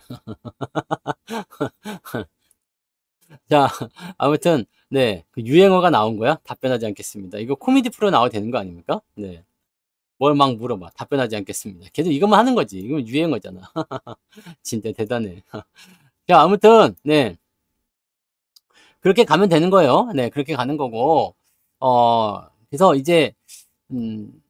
자, 아무튼, 네. 그 유행어가 나온 거야? 답변하지 않겠습니다. 이거 코미디 프로 나와도 되는 거 아닙니까? 네. 뭘 막 물어봐. 답변하지 않겠습니다. 계속 이것만 하는 거지. 이건 유행어잖아. 진짜 대단해. 자, 아무튼, 네. 그렇게 가면 되는 거예요. 네. 그렇게 가는 거고, 그래서 이제, 음,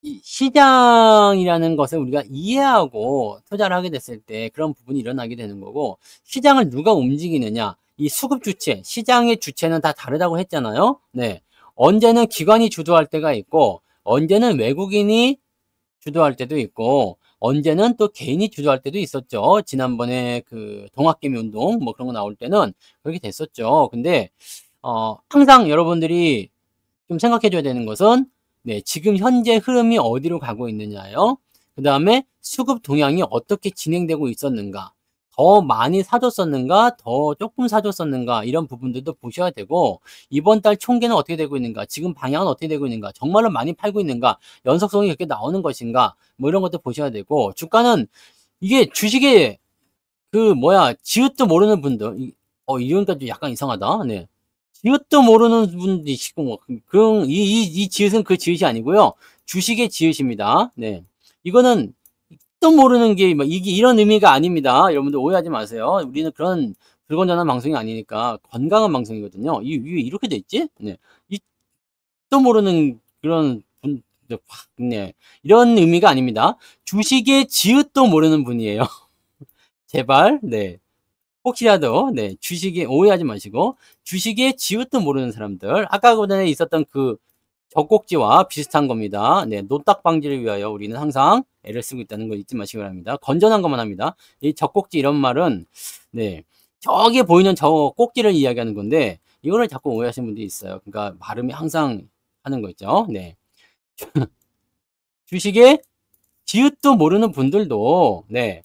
이 시장이라는 것을 우리가 이해하고 투자를 하게 됐을 때 그런 부분이 일어나게 되는 거고, 시장을 누가 움직이느냐, 이 수급 주체, 시장의 주체는 다 다르다고 했잖아요. 네. 언제는 기관이 주도할 때가 있고, 언제는 외국인이 주도할 때도 있고, 언제는 또 개인이 주도할 때도 있었죠. 지난번에 그 동학개미 운동 뭐 그런 거 나올 때는 그렇게 됐었죠. 근데 항상 여러분들이 좀 생각해 줘야 되는 것은, 네, 지금 현재 흐름이 어디로 가고 있느냐요. 그 다음에 수급 동향이 어떻게 진행되고 있었는가, 더 많이 사줬었는가, 더 조금 사줬었는가, 이런 부분들도 보셔야 되고, 이번 달 총계는 어떻게 되고 있는가, 지금 방향은 어떻게 되고 있는가, 정말로 많이 팔고 있는가, 연속성이 그렇게 나오는 것인가, 뭐 이런 것도 보셔야 되고, 주가는 이게 주식에 지읒도 모르는 분들, 이러니까 좀 약간 이상하다. 네. 지읒도 모르는 분들이 있고, 뭐, 이 지읒은 그 지읒이 아니고요. 주식의 지읒입니다. 네. 이거는 또 모르는 게, 이게 이런 의미가 아닙니다. 여러분들 오해하지 마세요. 우리는 그런 불건전한 방송이 아니니까 건강한 방송이거든요. 왜 이렇게 돼 있지? 네. 또 모르는 그런 분, 네. 이런 의미가 아닙니다. 주식의 지읒도 모르는 분이에요. 제발, 네. 혹시라도, 네, 주식에 오해하지 마시고, 주식의 지읒도 모르는 사람들, 아까 전에 있었던 그 젖꼭지와 비슷한 겁니다. 네, 노딱 방지를 위하여 우리는 항상 애를 쓰고 있다는 거 잊지 마시기 바랍니다. 건전한 것만 합니다. 이 젖꼭지 이런 말은, 네, 저기에 보이는 저 꼭지를 이야기하는 건데, 이거를 자꾸 오해하시는 분들이 있어요. 그러니까 발음이 항상 하는 거 있죠. 네. 주식의 지읒도 모르는 분들도, 네,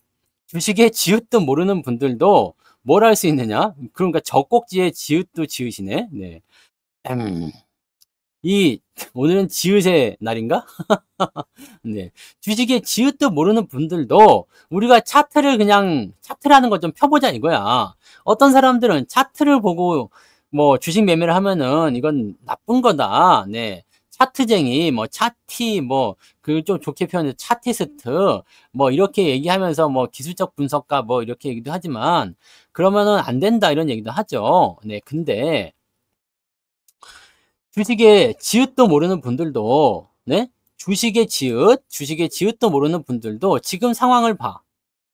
주식의 지읒도 모르는 분들도 뭘 할 수 있느냐? 그러니까 젖꼭지의 지읒도 지읒이네. 네. 음, 오늘은 지읒의 날인가? 네. 주식의 지읒도 모르는 분들도 우리가 차트라는 걸 좀 펴보자 이거야. 어떤 사람들은 차트를 보고 뭐 주식 매매를 하면은 이건 나쁜 거다. 네. 차트쟁이, 뭐 차티, 뭐 그 좀 좋게 표현해서 차티스트, 뭐 이렇게 얘기하면서 뭐 기술적 분석가 뭐 이렇게 얘기도 하지만, 그러면은 안 된다 이런 얘기도 하죠. 네. 근데 주식의 지읒도 모르는 분들도, 네? 주식의 지읒도 모르는 분들도 지금 상황을 봐.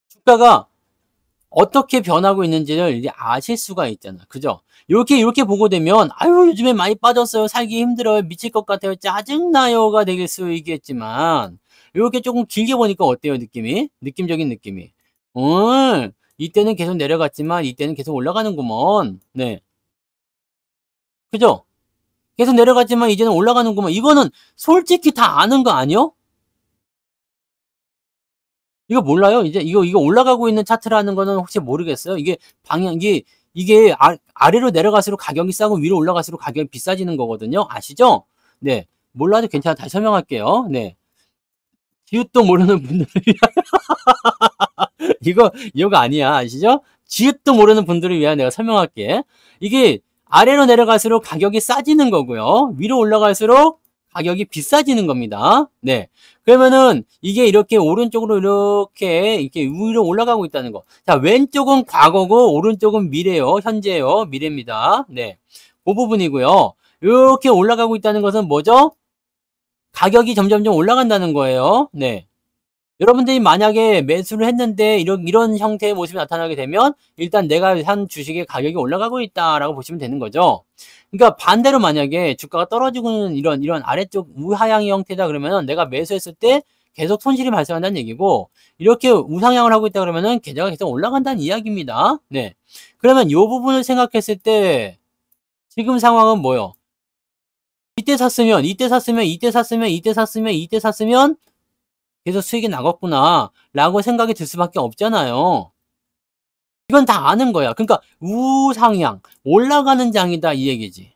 주가가 어떻게 변하고 있는지를 이제 아실 수가 있잖아. 그죠? 이렇게 보고 되면, 아유, 요즘에 많이 빠졌어요. 살기 힘들어요. 미칠 것 같아요. 짜증나요가 되길 수 있겠지만, 요렇게 조금 길게 보니까 어때요, 느낌이? 느낌적인 느낌이. 이때는 계속 내려갔지만 이때는 계속 올라가는구먼. 네. 그죠? 계속 내려갔지만 이제는 올라가는구먼. 이거는 솔직히 다 아는 거 아니요? 이거 몰라요? 이거 올라가고 있는 차트라는 거는 혹시 모르겠어요? 이게 방향, 이게 아래로 내려갈수록 가격이 싸고 위로 올라갈수록 가격이 비싸지는 거거든요. 아시죠? 네. 몰라도 괜찮아. 다시 설명할게요. 네. 지읒도 모르는 분들을 이거 아니야. 아시죠? 지읒도 모르는 분들을 위한 내가 설명할게. 이게 아래로 내려갈수록 가격이 싸지는 거고요. 위로 올라갈수록 가격이 비싸지는 겁니다. 네. 그러면은 이게 이렇게 오른쪽으로 이렇게 위로 올라가고 있다는 거. 자, 왼쪽은 과거고 오른쪽은 미래요. 현재요. 미래입니다. 네. 그 부분이고요. 이렇게 올라가고 있다는 것은 뭐죠? 가격이 점점점 올라간다는 거예요. 네. 여러분들이 만약에 매수를 했는데 이런 형태의 모습이 나타나게 되면 일단 내가 산 주식의 가격이 올라가고 있다라고 보시면 되는 거죠. 그러니까 반대로 만약에 주가가 떨어지고 있는 이런 아래쪽 우하향의 형태다 그러면은 내가 매수했을 때 계속 손실이 발생한다는 얘기고, 이렇게 우상향을 하고 있다 그러면은 계좌가 계속 올라간다는 이야기입니다. 네. 그러면 이 부분을 생각했을 때 지금 상황은 뭐요? 이때 샀으면 계속 수익이 나갔구나 라고 생각이 들 수밖에 없잖아요. 이건 다 아는 거야. 그러니까 우상향, 올라가는 장이다 이 얘기지.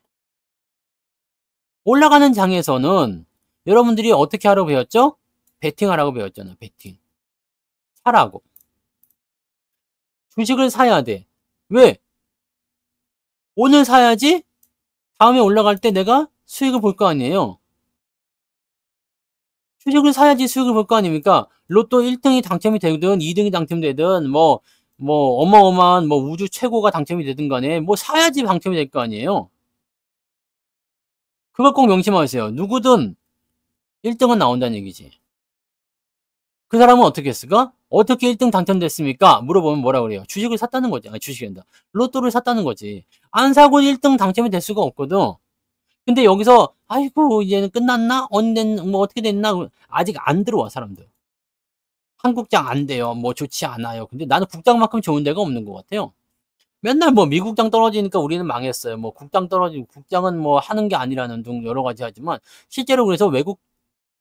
올라가는 장에서는 여러분들이 어떻게 하라고 배웠죠? 베팅하라고 배웠잖아. 베팅. 사라고. 주식을 사야 돼. 왜? 오늘 사야지 다음에 올라갈 때 내가 수익을 볼 거 아니에요. 주식을 사야지 수익을 볼 거 아닙니까? 로또 1등이 당첨이 되든 2등이 당첨되든 뭐 어마어마한 우주 최고가 당첨이 되든 간에 사야지 당첨이 될 거 아니에요. 그걸 꼭 명심하세요. 누구든 1등은 나온다는 얘기지. 그 사람은 어떻게 했을까? 어떻게 1등 당첨됐습니까? 물어보면 뭐라 그래요? 주식을 샀다는 거지. 아니, 주식이란다. 로또를 샀다는 거지. 안 사고 1등 당첨이 될 수가 없거든. 근데 여기서 아이고 이제는 끝났나? 어떻게 됐나? 아직 안 들어와 사람들. 한국장 안 돼요. 좋지 않아요. 근데 나는 국장만큼 좋은 데가 없는 것 같아요. 맨날 미국장 떨어지니까 우리는 망했어요. 국장 떨어지고, 국장은 하는 게 아니라는 등 여러 가지 하지만, 실제로 그래서 외국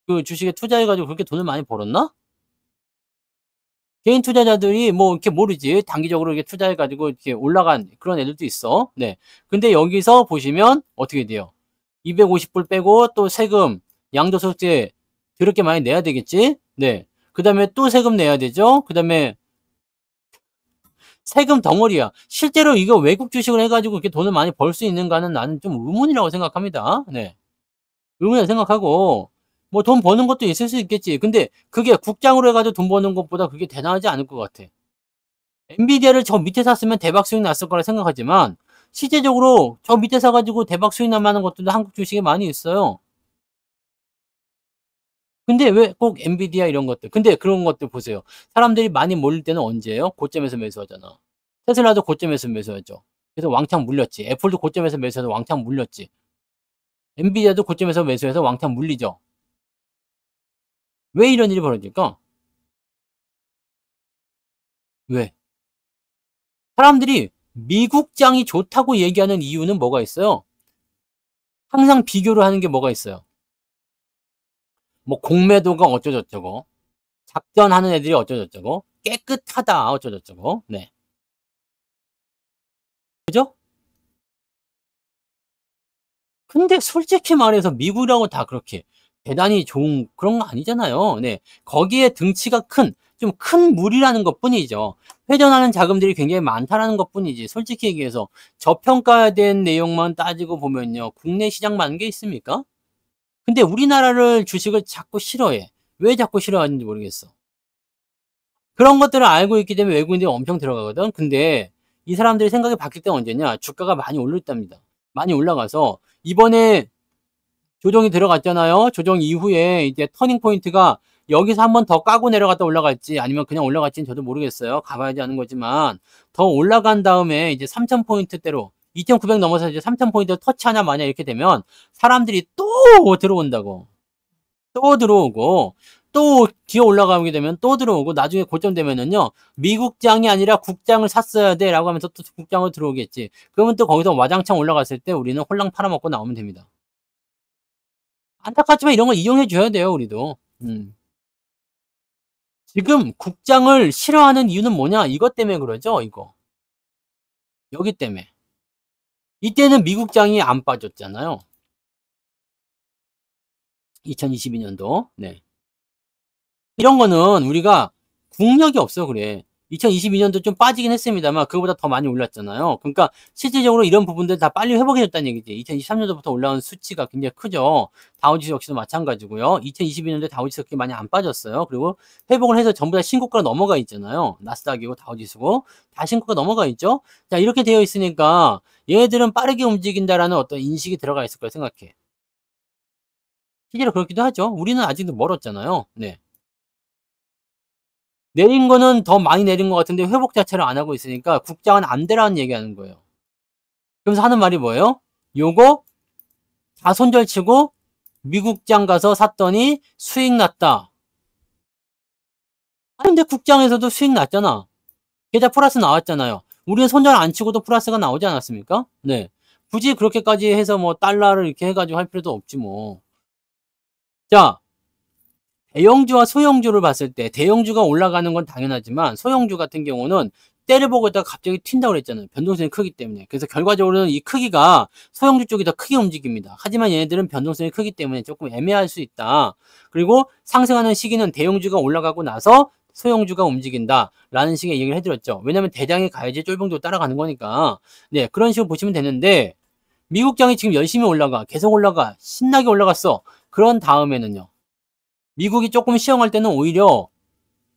그 주식에 투자해가지고 그렇게 돈을 많이 벌었나? 개인 투자자들이 이렇게 모르지. 단기적으로 이렇게 투자해가지고 이렇게 올라간 그런 애들도 있어. 네. 근데 여기서 보시면 어떻게 돼요? 250불 빼고 또 세금, 양도소득세 그렇게 많이 내야 되겠지? 네. 그 다음에 또 세금 내야 되죠? 그 다음에 세금 덩어리야. 실제로 이거 외국 주식을 해가지고 이렇게 돈을 많이 벌 수 있는가는 나는 좀 의문이라고 생각합니다. 네. 의문이라고 생각하고, 돈 버는 것도 있을 수 있겠지. 근데 그게 국장으로 해가지고 돈 버는 것보다 그게 대단하지 않을 것 같아. 엔비디아를 저 밑에 샀으면 대박 수익 났을 거라 생각하지만, 실제적으로 저 밑에 사가지고 대박 수익 나는 것들도 한국 주식에 많이 있어요. 근데 왜 꼭 엔비디아 이런 것들. 근데 그런 것들 보세요. 사람들이 많이 몰릴 때는 언제예요? 고점에서 매수하잖아. 테슬라도 고점에서 매수하죠. 그래서 왕창 물렸지. 애플도 고점에서 매수해서 왕창 물렸지. 엔비디아도 고점에서 매수해서 왕창 물리죠. 왜 이런 일이 벌어질까? 왜? 사람들이 미국장이 좋다고 얘기하는 이유는 뭐가 있어요? 항상 비교를 하는 게 뭐가 있어요? 공매도가 어쩌저쩌고, 작전하는 애들이 어쩌저쩌고, 깨끗하다 어쩌저쩌고. 네. 그죠? 근데 솔직히 말해서 미국이라고 다 그렇게 대단히 좋은 그런 거 아니잖아요. 네. 거기에 등치가 좀 큰 물이라는 것 뿐이죠. 회전하는 자금들이 굉장히 많다라는 것 뿐이지. 솔직히 얘기해서 저평가된 내용만 따지고 보면요. 국내 시장 많은 게 있습니까? 근데 우리나라를 주식을 자꾸 싫어해. 왜 자꾸 싫어하는지 모르겠어. 그런 것들을 알고 있기 때문에 외국인들이 엄청 들어가거든. 근데 이 사람들이 생각이 바뀔 때는 언제냐? 주가가 많이 올랐답니다. 많이 올라가서 이번에 조정이 들어갔잖아요. 조정 이후에 이제 터닝 포인트가 여기서 한 번 더 까고 내려갔다 올라갈지 아니면 그냥 올라갈지는 저도 모르겠어요. 가봐야지 아는 거지만 더 올라간 다음에 이제 3,000포인트대로 2,900 넘어서 이제 3,000포인트 터치하냐 마냐 이렇게 되면 사람들이 또 들어온다고. 또 들어오고 또 기어 올라가게 되면 또 들어오고 나중에 고점 되면은요 미국장이 아니라 국장을 샀어야 돼 라고 하면서 또 국장으로 들어오겠지. 그러면 또 거기서 와장창 올라갔을 때 우리는 홀랑 팔아먹고 나오면 됩니다. 안타깝지만 이런 거 이용해 줘야 돼요 우리도. 지금 국장을 싫어하는 이유는 뭐냐, 이것 때문에 그러죠. 이거 여기 때문에. 이때는 미국장이 안 빠졌잖아요. 2022년도. 네. 이런 거는 우리가 국력이 없어 그래. 2022년도 좀 빠지긴 했습니다만 그거보다 더 많이 올랐잖아요. 그러니까 실질적으로 이런 부분들 다 빨리 회복해줬다는 얘기지. 2023년도부터 올라온 수치가 굉장히 크죠. 다우지수 역시도 마찬가지고요. 2022년도에 다우지수가 그렇게 많이 안 빠졌어요. 그리고 회복을 해서 전부 다 신고가 넘어가 있잖아요. 나스닥이고 다우지수고 다 신고가 넘어가 있죠. 자, 이렇게 되어 있으니까 얘네들은 빠르게 움직인다라는 어떤 인식이 들어가 있을 거라 생각해. 실제로 그렇기도 하죠. 우리는 아직도 멀었잖아요. 네. 내린 거는 더 많이 내린 것 같은데 회복 자체를 안 하고 있으니까 국장은 안 되라는 얘기하는 거예요. 그래서 하는 말이 뭐예요? 요거 다 손절치고 미국장 가서 샀더니 수익 났다. 아니 근데 국장에서도 수익 났잖아. 계좌 플러스 나왔잖아요. 우리는 손절 안 치고도 플러스가 나오지 않았습니까? 네. 굳이 그렇게까지 해서 뭐 달러를 이렇게 해가지고 할 필요도 없지 뭐. 자, 대형주와 소형주를 봤을 때 대형주가 올라가는 건 당연하지만 소형주 같은 경우는 때를 보고 있다가 갑자기 튄다고 그랬잖아요. 변동성이 크기 때문에. 그래서 결과적으로는 이 크기가 소형주 쪽이 더 크게 움직입니다. 하지만 얘네들은 변동성이 크기 때문에 조금 애매할 수 있다. 그리고 상승하는 시기는 대형주가 올라가고 나서 소형주가 움직인다 라는 식의 얘기를 해드렸죠. 왜냐면 대장이 가야지 쫄병도 따라가는 거니까. 네, 그런 식으로 보시면 되는데 미국장이 지금 열심히 올라가, 계속 올라가, 신나게 올라갔어. 그런 다음에는요, 미국이 조금 시황할 때는 오히려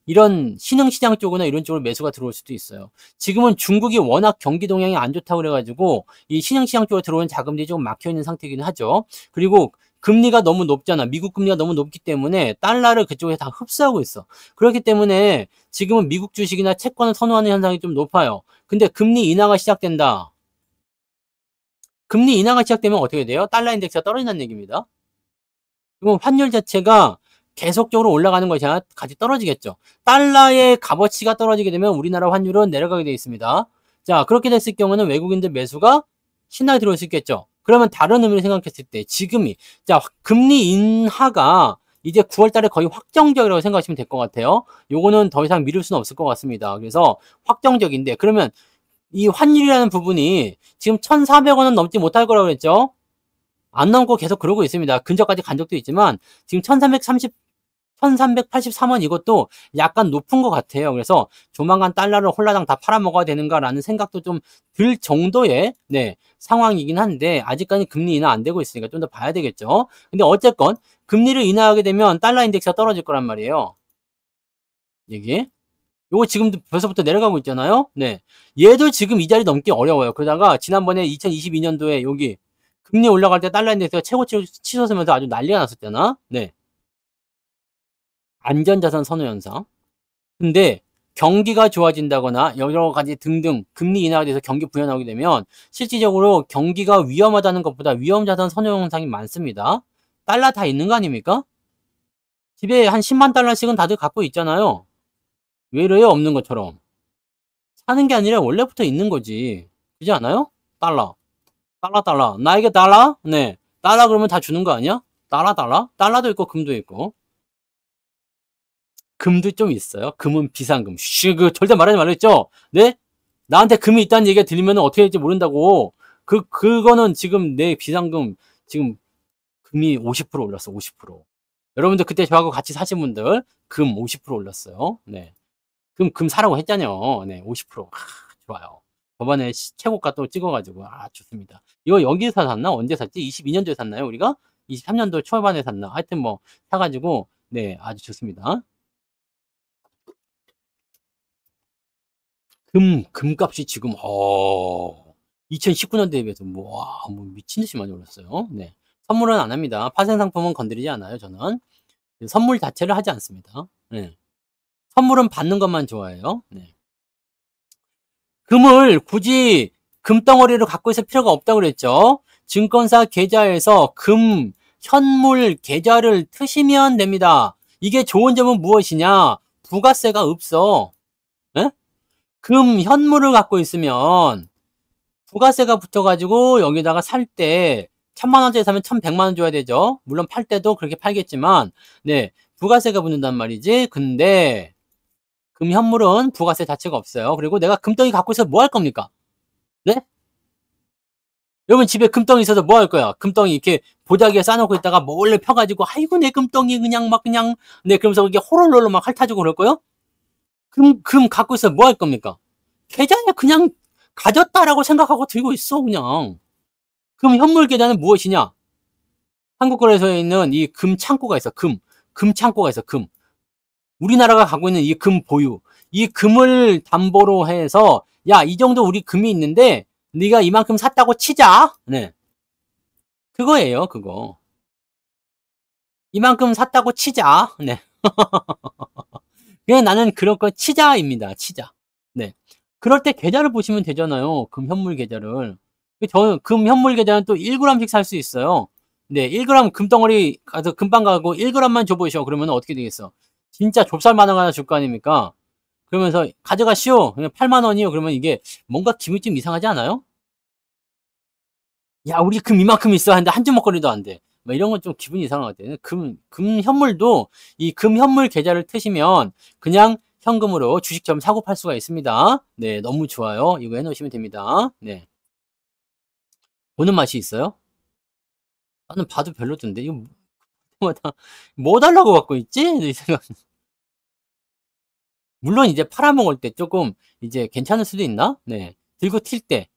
이런 신흥시장 쪽이나 이런 쪽으로 매수가 들어올 수도 있어요. 지금은 중국이 워낙 경기 동향이 안 좋다고 그래가지고 이 신흥시장 쪽으로 들어오는 자금들이 좀 막혀있는 상태이긴 하죠. 그리고 금리가 너무 높잖아. 미국 금리가 너무 높기 때문에 달러를 그쪽에 다 흡수하고 있어. 그렇기 때문에 지금은 미국 주식이나 채권을 선호하는 현상이 좀 높아요. 근데 금리 인하가 시작된다. 금리 인하가 시작되면 어떻게 돼요? 달러 인덱스가 떨어진다는 얘기입니다. 그럼 환율 자체가 계속적으로 올라가는 것이 같이 떨어지겠죠. 달러의 값어치가 떨어지게 되면 우리나라 환율은 내려가게 되어 있습니다. 자, 그렇게 됐을 경우는 외국인들 매수가 신나게 들어올 수 있겠죠. 그러면 다른 의미로 생각했을 때 지금이, 자, 금리 인하가 이제 9월 달에 거의 확정적이라고 생각하시면 될 것 같아요. 요거는 더 이상 미룰 수는 없을 것 같습니다. 그래서 확정적인데, 그러면 이 환율이라는 부분이 지금 1,400원은 넘지 못할 거라고 그랬죠. 안 넘고 계속 그러고 있습니다. 근저까지 간 적도 있지만 지금 1383원 이것도 약간 높은 것 같아요. 그래서 조만간 달러를 홀라당 다 팔아먹어야 되는가라는 생각도 좀 들 정도의 네, 상황이긴 한데 아직까지 금리 인하 안 되고 있으니까 좀 더 봐야 되겠죠. 근데 어쨌건 금리를 인하하게 되면 달러 인덱스가 떨어질 거란 말이에요. 이게 요거 지금도 벌써부터 내려가고 있잖아요. 네, 얘도 지금 이 자리 넘기 어려워요. 그러다가 지난번에 2022년도에 여기 금리 올라갈 때 달러 인덱스가 최고치를 치솟으면서 아주 난리가 났었잖아. 네. 안전자산 선호 현상. 근데 경기가 좋아진다거나 여러 가지 등등 금리 인하가 돼서 경기 부연하게 되면 실질적으로 경기가 위험하다는 것보다 위험자산 선호 현상이 많습니다. 달러 다 있는 거 아닙니까? 집에 한 10만 달러씩은 다들 갖고 있잖아요. 왜 이래요? 없는 것처럼. 사는 게 아니라 원래부터 있는 거지. 그렇지 않아요? 달러. 달러. 나에게 달러? 네. 달러 그러면 다 주는 거 아니야? 달러? 달러도 있고 금도 있고. 금도 좀 있어요. 금은 비상금. 그 절대 말하지 말랬죠? 네? 나한테 금이 있다는 얘기가 들리면 어떻게 될지 모른다고. 그거는 지금 내 비상금, 지금 금이 50% 올랐어, 50%. 여러분들 그때 저하고 같이 사신 분들, 금 50% 올랐어요. 네. 금 사라고 했잖아요. 네, 50%. 좋아요. 저번에 최고가 또 찍어가지고, 좋습니다. 이거 여기서 샀나? 언제 샀지? 22년도에 샀나요, 우리가? 23년도 초반에 샀나? 하여튼 뭐, 사가지고, 네, 아주 좋습니다. 금값이 지금 2019년도에 비해서 뭐 미친 듯이 많이 올랐어요. 네. 선물은 안 합니다. 파생 상품은 건드리지 않아요, 저는. 선물 자체를 하지 않습니다. 네. 선물은 받는 것만 좋아해요. 네. 금을 굳이 금덩어리를 갖고 있을 필요가 없다고 그랬죠. 증권사 계좌에서 금 현물 계좌를 트시면 됩니다. 이게 좋은 점은 무엇이냐? 부가세가 없어. 예? 금 현물을 갖고 있으면 부가세가 붙어가지고 여기다가 살 때 1000만원짜리 사면 1100만원 줘야 되죠. 물론 팔 때도 그렇게 팔겠지만, 네, 부가세가 붙는단 말이지. 근데 금 현물은 부가세 자체가 없어요. 그리고 내가 금덩이 갖고 있어서 뭐 할 겁니까? 네? 여러분 집에 금덩이 있어서 뭐 할 거야? 금덩이 이렇게 보자기에 싸놓고 있다가 몰래 펴가지고 아이고 내 금덩이 그냥 막 그냥 네 그러면서 이게 호롤롤로 막 핥아주고 그럴 거요? 금 갖고 있어서 뭐 할 겁니까? 계좌에 그냥 가졌다라고 생각하고 들고 있어 그냥. 금 현물 계좌는 무엇이냐? 한국거래소에 있는 이 금 창고가 있어. 금 창고가 있어. 금. 우리나라가 갖고 있는 이 금 보유. 이 금을 담보로 해서 야, 이 정도 우리 금이 있는데 네가 이만큼 샀다고 치자. 네. 그거예요, 그거. 이만큼 샀다고 치자. 네. 그냥 나는 그런 거 치자입니다. 치자. 네. 그럴 때 계좌를 보시면 되잖아요. 금 현물 계좌를. 저는 금 현물 계좌는 또 1g씩 살 수 있어요. 네, 1g 금덩어리 가서 금방 가고 1g만 줘보시오. 그러면 어떻게 되겠어? 진짜 좁쌀만한 거 하나 줄 거 아닙니까? 그러면서 가져가시오. 그냥 8만 원이요. 그러면 이게 뭔가 기분이 좀 이상하지 않아요? 야, 우리 금 이만큼 있어. 하는데 한 주먹거리도 안 돼. 뭐 이런 건 좀 기분이 이상한 것 같아요. 금 현물도 이 금 현물 계좌를 트시면 그냥 현금으로 주식처럼 사고 팔 수가 있습니다. 네, 너무 좋아요. 이거 해놓으시면 됩니다. 네. 보는 맛이 있어요? 나는 봐도 별로던데. 이거 뭐 달라고 갖고 있지? 이 생각. 물론 이제 팔아먹을 때 조금 이제 괜찮을 수도 있나? 네. 들고 튈 때.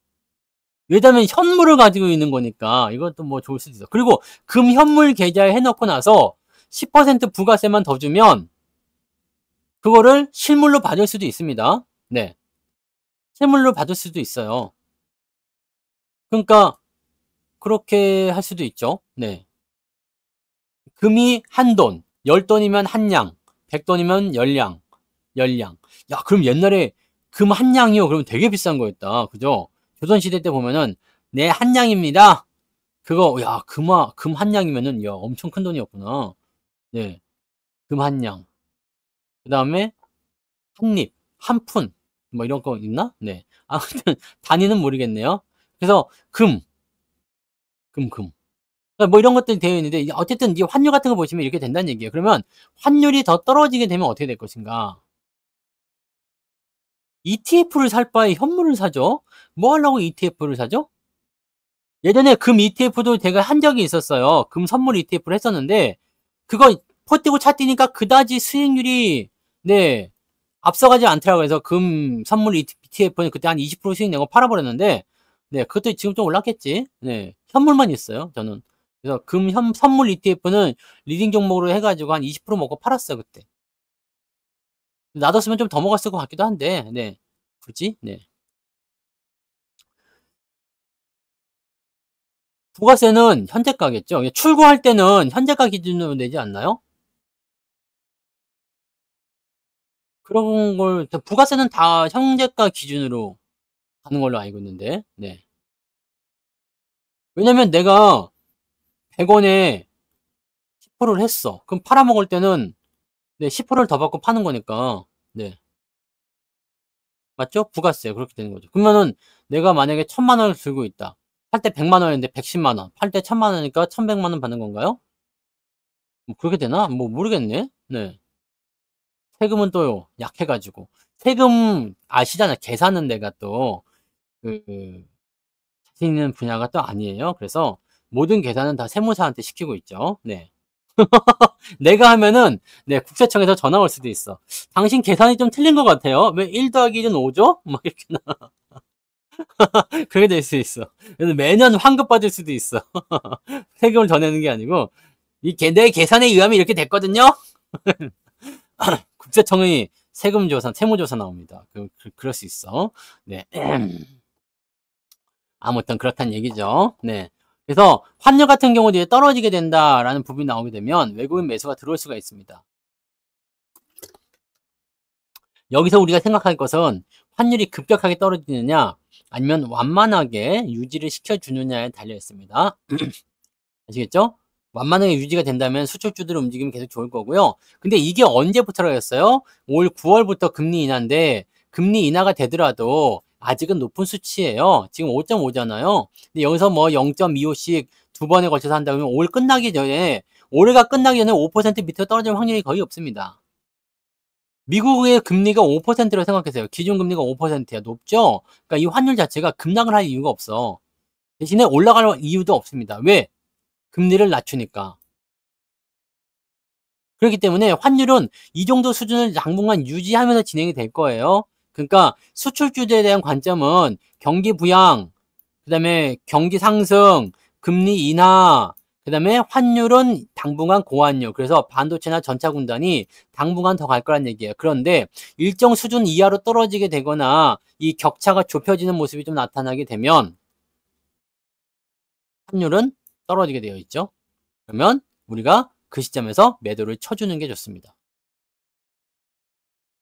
왜냐면 현물을 가지고 있는 거니까 이것도 뭐 좋을 수도 있어. 그리고 금 현물 계좌에 해놓고 나서 10% 부가세만 더 주면 그거를 실물로 받을 수도 있습니다. 네. 실물로 받을 수도 있어요. 그러니까 그렇게 할 수도 있죠. 네. 금이 한 돈, 10돈이면 한 양, 100돈이면 10양, 10양. 야, 그럼 옛날에 금 한 양이요? 그러면 되게 비싼 거였다. 그죠? 조선시대 때 보면은, 네, 한 양입니다. 그거, 야, 금 한 양이면은, 야, 엄청 큰 돈이었구나. 네. 금 한 양. 그 다음에, 한 립, 한 푼. 뭐 이런 거 있나? 네. 아무튼, 단위는 모르겠네요. 그래서, 금. 뭐 이런 것들이 되어 있는데 어쨌든 이 환율 같은 거 보시면 이렇게 된다는 얘기예요. 그러면 환율이 더 떨어지게 되면 어떻게 될 것인가? ETF를 살 바에 현물을 사죠. 뭐 하려고 ETF를 사죠? 예전에 금 ETF도 제가 한 적이 있었어요. 금 선물 ETF를 했었는데 그거 포 뛰고 차 뛰니까 그다지 수익률이 네 앞서가지 않더라고요. 그래서 금 선물 ETF는 그때 한 20% 수익 내고 팔아버렸는데 네 그것도 지금 좀 올랐겠지. 네 현물만 있어요. 저는. 그래서 선물 ETF는 리딩 종목으로 해가지고 한 20% 먹고 팔았어요, 그때. 놔뒀으면 좀 더 먹었을 것 같기도 한데, 네. 굳이? 네. 부가세는 현재가겠죠. 출고할 때는 현재가 기준으로 내지 않나요? 그런 걸, 부가세는 다 현재가 기준으로 가는 걸로 알고 있는데, 네. 왜냐면 내가 100원에 10%를 했어. 그럼 팔아먹을 때는, 네, 10%를 더 받고 파는 거니까, 네. 맞죠? 부가세 그렇게 되는 거죠. 그러면은 내가 만약에 1000만 원을 들고 있다. 살 때 100만 원인데 110만 원. 팔 때 1000만 원이니까 1100만 원 받는 건가요? 뭐 그렇게 되나? 뭐 모르겠네. 네. 세금은 또 약해 가지고. 세금 아시잖아요. 계산은 내가 또 그 자신 있는 분야가 또 아니에요. 그래서 모든 계산은 다 세무사한테 시키고 있죠. 네. 내가 하면은 네, 국세청에서 전화 올 수도 있어. 당신 계산이 좀 틀린 것 같아요. 왜 1 더하기 1은 5죠? 막 이렇게 그게 될 수 있어. 그래서 매년 환급 받을 수도 있어. 세금을 더 내는 게 아니고, 내 계산에 의하면 이렇게 됐거든요? 국세청의 세금조사, 세무조사 나옵니다. 그럴 수 있어. 네. 아무튼 그렇다는 얘기죠. 네. 그래서 환율 같은 경우도 이제 떨어지게 된다라는 부분이 나오게 되면 외국인 매수가 들어올 수가 있습니다. 여기서 우리가 생각할 것은 환율이 급격하게 떨어지느냐 아니면 완만하게 유지를 시켜주느냐에 달려 있습니다. 아시겠죠? 완만하게 유지가 된다면 수출주들의 움직임이 계속 좋을 거고요. 근데 이게 언제부터라고 했어요? 올 9월부터 금리 인하인데 금리 인하가 되더라도 아직은 높은 수치예요. 지금 5.5잖아요. 근데 여기서 뭐 0.25씩 두 번에 걸쳐서 한다 그러면 올 끝나기 전에 올해가 끝나기 전에 5% 밑으로 떨어질 확률이 거의 없습니다. 미국의 금리가 5%라고 생각하세요. 기준금리가 5%야. 높죠? 그러니까 이 환율 자체가 급락을 할 이유가 없어. 대신에 올라갈 이유도 없습니다. 왜? 금리를 낮추니까. 그렇기 때문에 환율은 이 정도 수준을 당분간 유지하면서 진행이 될 거예요. 그러니까 수출주에 대한 관점은 경기 부양, 그다음에 경기 상승, 금리 인하, 그다음에 환율은 당분간 고환율. 그래서 반도체나 전차 군단이 당분간 더 갈 거란 얘기예요. 그런데 일정 수준 이하로 떨어지게 되거나 이 격차가 좁혀지는 모습이 좀 나타나게 되면 환율은 떨어지게 되어 있죠. 그러면 우리가 그 시점에서 매도를 쳐주는 게 좋습니다.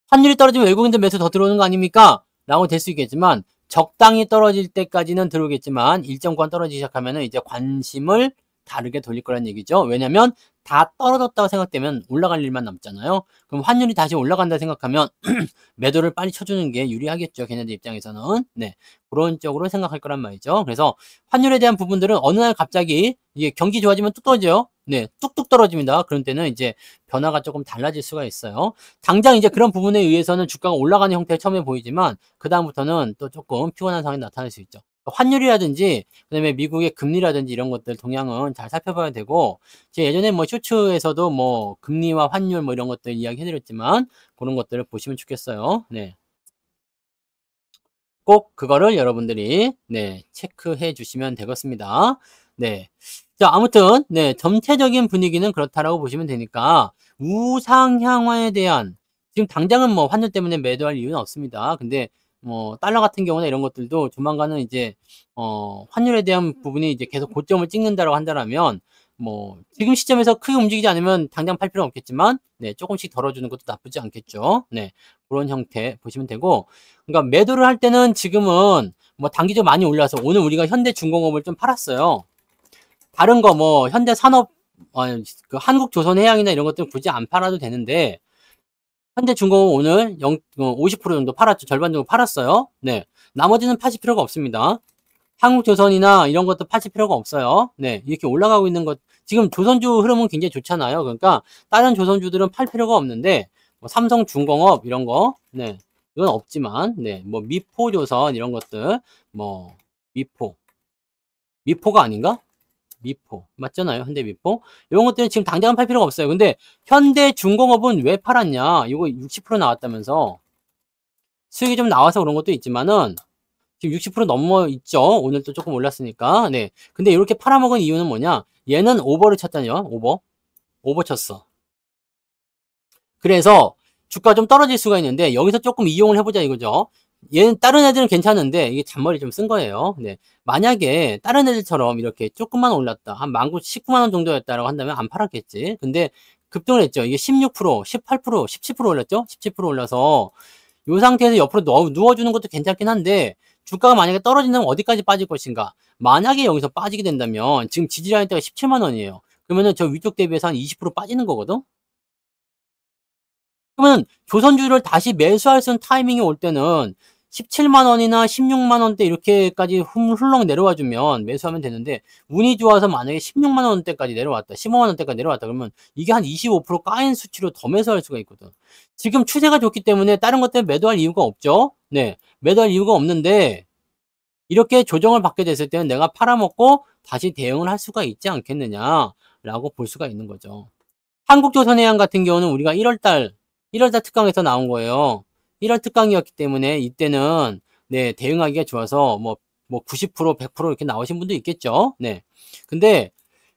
환율이 떨어지면 외국인들 매수 더 들어오는 거 아닙니까? 라고 될 수 있겠지만 적당히 떨어질 때까지는 들어오겠지만 일정 구간 떨어지기 시작하면 이제 관심을 다르게 돌릴 거란 얘기죠. 왜냐면 다 떨어졌다고 생각되면 올라갈 일만 남잖아요. 그럼 환율이 다시 올라간다 생각하면 매도를 빨리 쳐주는 게 유리하겠죠. 걔네들 입장에서는. 네. 그런 쪽으로 생각할 거란 말이죠. 그래서 환율에 대한 부분들은 어느 날 갑자기 이게 경기 좋아지면 뚝 떨어져요. 네. 뚝뚝 떨어집니다. 그런 때는 이제 변화가 조금 달라질 수가 있어요. 당장 이제 그런 부분에 의해서는 주가가 올라가는 형태가 처음에 보이지만 그다음부터는 또 조금 피곤한 상황이 나타날 수 있죠. 환율이라든지 그다음에 미국의 금리라든지 이런 것들 동향은 잘 살펴봐야 되고 제가 예전에 뭐 쇼츠에서도 뭐 금리와 환율 뭐 이런 것들 이야기해 드렸지만 그런 것들을 보시면 좋겠어요. 네. 꼭 그거를 여러분들이 네, 체크해 주시면 되겠습니다. 네. 자, 아무튼 네, 전체적인 분위기는 그렇다라고 보시면 되니까 우상향화에 대한 지금 당장은 뭐 환율 때문에 매도할 이유는 없습니다. 근데 뭐 달러 같은 경우나 이런 것들도 조만간은 이제 환율에 대한 부분이 이제 계속 고점을 찍는다라고 한다라면 뭐 지금 시점에서 크게 움직이지 않으면 당장 팔 필요는 없겠지만 네, 조금씩 덜어주는 것도 나쁘지 않겠죠. 네. 그런 형태 보시면 되고 그러니까 매도를 할 때는 지금은 뭐 단기적으로 많이 올라서 오늘 우리가 현대중공업을 좀 팔았어요. 다른 거 뭐 현대산업 그 한국조선해양이나 이런 것들은 굳이 안 팔아도 되는데 현대중공업 오늘 50% 정도 팔았죠. 절반 정도 팔았어요. 네. 나머지는 파실 필요가 없습니다. 한국조선이나 이런 것도 파실 필요가 없어요. 네. 이렇게 올라가고 있는 것 지금 조선주 흐름은 굉장히 좋잖아요. 그러니까 다른 조선주들은 팔 필요가 없는데 뭐 삼성중공업 이런 거 네. 이건 없지만 네. 뭐 미포조선 이런 것들 뭐 미포가 아닌가? 미포 맞잖아요. 현대미포 이런 것들은 지금 당장은 팔 필요가 없어요. 근데 현대중공업은 왜 팔았냐? 이거 60% 나왔다면서 수익이 좀 나와서 그런 것도 있지만은 지금 60% 넘어 있죠. 오늘 또 조금 올랐으니까. 네. 근데 이렇게 팔아먹은 이유는 뭐냐? 얘는 오버를 쳤다뇨. 오버 쳤어. 그래서 주가 좀 떨어질 수가 있는데 여기서 조금 이용을 해보자 이거죠. 얘는 다른 애들은 괜찮은데 이게 잔머리 좀 쓴 거예요. 네. 만약에 다른 애들처럼 이렇게 조금만 올랐다. 한 19만 원 정도였다라고 한다면 안 팔았겠지. 근데 급등을 했죠. 이게 16%, 18%, 17% 올랐죠? 17% 올라서 이 상태에서 옆으로 누워주는 것도 괜찮긴 한데 주가가 만약에 떨어진다면 어디까지 빠질 것인가? 만약에 여기서 빠지게 된다면 지금 지지라인 때가 17만 원이에요. 그러면은 저 위쪽 대비해서 한 20% 빠지는 거거든? 그러면 조선주를 다시 매수할 수 있는 타이밍이 올 때는 17만 원이나 16만 원대 이렇게까지 훌렁 내려와 주면 매수하면 되는데 운이 좋아서 만약에 16만 원대까지 내려왔다. 15만 원대까지 내려왔다. 그러면 이게 한 25% 까인 수치로 더 매수할 수가 있거든. 지금 추세가 좋기 때문에 다른 것 때문에 매도할 이유가 없죠. 네. 매도할 이유가 없는데 이렇게 조정을 받게 됐을 때는 내가 팔아먹고 다시 대응을 할 수가 있지 않겠느냐라고 볼 수가 있는 거죠. 한국조선해양 같은 경우는 우리가 1월달 특강에서 나온 거예요. 1월 특강이었기 때문에 이때는 네, 대응하기가 좋아서 뭐 90%, 100% 이렇게 나오신 분도 있겠죠. 네. 근데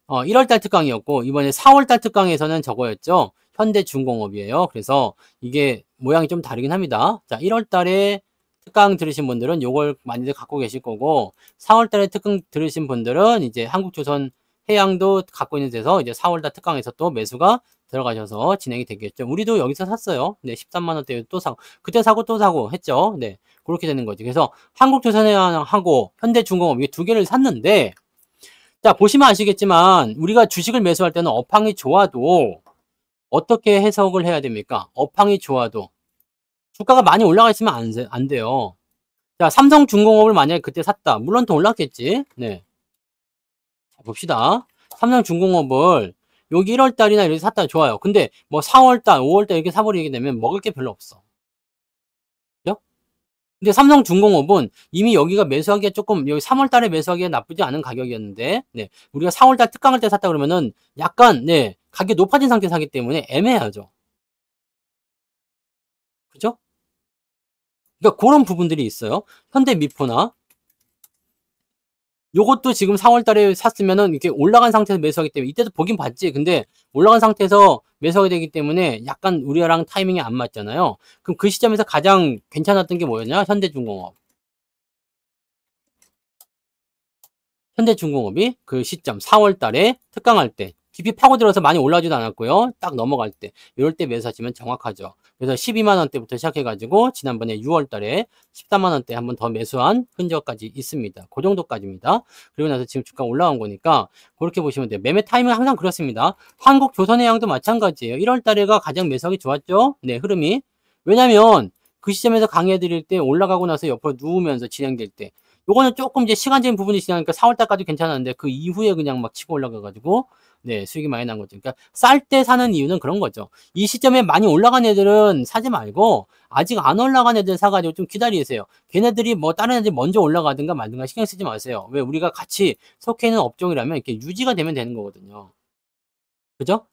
1월달 특강이었고 이번에 4월달 특강에서는 저거였죠. 현대중공업이에요. 그래서 이게 모양이 좀 다르긴 합니다. 자, 1월달에 특강 들으신 분들은 요걸 많이들 갖고 계실 거고 4월달에 특강 들으신 분들은 이제 한국조선 해양도 갖고 있는 데서 이제 4월달 특강에서 또 매수가 들어가셔서 진행이 되겠죠. 우리도 여기서 샀어요. 네, 13만 원대 또 사고 그때 사고 또 사고 했죠. 네, 그렇게 되는 거지. 그래서 한국조선해양하고 현대중공업 이 두 개를 샀는데 자, 보시면 아시겠지만 우리가 주식을 매수할 때는 업황이 좋아도 어떻게 해석을 해야 됩니까? 업황이 좋아도 주가가 많이 올라가 있으면 안 돼요. 자, 삼성중공업을 만약에 그때 샀다. 물론 더 올랐겠지. 네. 자, 봅시다. 삼성중공업을 여기 1월달이나 이렇게 샀다. 좋아요. 근데 뭐 4월달, 5월달 이렇게 사버리게 되면 먹을 게 별로 없어. 그죠? 근데 삼성중공업은 이미 여기가 매수하기가 조금, 여기 3월달에 매수하기가 나쁘지 않은 가격이었는데, 네. 우리가 4월달 특강할 때 샀다 그러면은 약간, 네. 가격이 높아진 상태에서 사기 때문에 애매하죠. 그죠? 그러니까 그런 부분들이 있어요. 현대미포나 요것도 지금 4월 달에 샀으면은 이렇게 올라간 상태에서 매수하기 때문에 이때도 보긴 봤지. 근데 올라간 상태에서 매수하게 되기 때문에 약간 우리랑 타이밍이 안 맞잖아요. 그럼 그 시점에서 가장 괜찮았던 게 뭐였냐? 현대중공업. 현대중공업이 그 시점 4월 달에 특강할 때 깊이 파고들어서 많이 올라오지도 않았고요. 딱 넘어갈 때 이럴 때 매수하시면 정확하죠. 그래서 12만 원대부터 시작해가지고 지난번에 6월 달에 14만 원대 한번 더 매수한 흔적까지 있습니다. 그 정도까지입니다. 그리고 나서 지금 주가 올라온 거니까 그렇게 보시면 돼요. 매매 타이밍은 항상 그렇습니다. 한국조선해양도 마찬가지예요. 1월 달에가 가장 매수하기 좋았죠. 네, 흐름이. 왜냐면 그 시점에서 강의해드릴 때 올라가고 나서 옆으로 누우면서 진행될 때 요거는 조금 이제 시간적인 부분이 지나니까 4월달까지 괜찮았는데 그 이후에 그냥 막 치고 올라가가지고 네, 수익이 많이 난 거죠. 그러니까 쌀 때 사는 이유는 그런 거죠. 이 시점에 많이 올라간 애들은 사지 말고 아직 안 올라간 애들 사가지고 좀 기다리세요. 걔네들이 뭐 다른 애들이 먼저 올라가든가 말든가 신경 쓰지 마세요. 왜 우리가 같이 속해 있는 업종이라면 이렇게 유지가 되면 되는 거거든요. 그죠?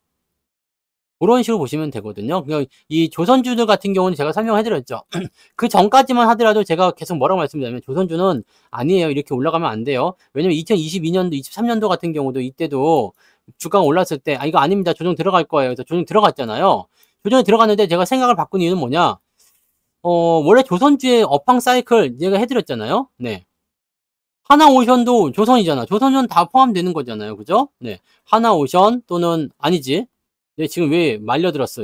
그런 식으로 보시면 되거든요. 이 조선주들 같은 경우는 제가 설명해드렸죠. 그 전까지만 하더라도 제가 계속 뭐라고 말씀드리냐면 조선주는 아니에요. 이렇게 올라가면 안 돼요. 왜냐면 2022년도, 23년도 같은 경우도 이때도 주가가 올랐을 때, 아, 이거 아닙니다. 조정 들어갈 거예요. 그래서 조정 들어갔잖아요. 조정이 들어갔는데 제가 생각을 바꾼 이유는 뭐냐? 원래 조선주의 업황 사이클 제가 해드렸잖아요. 네. 하나오션도 조선이잖아. 조선은 다 포함되는 거잖아요. 그죠? 네. 하나오션 또는 아니지. 네, 지금 왜 말려들었어?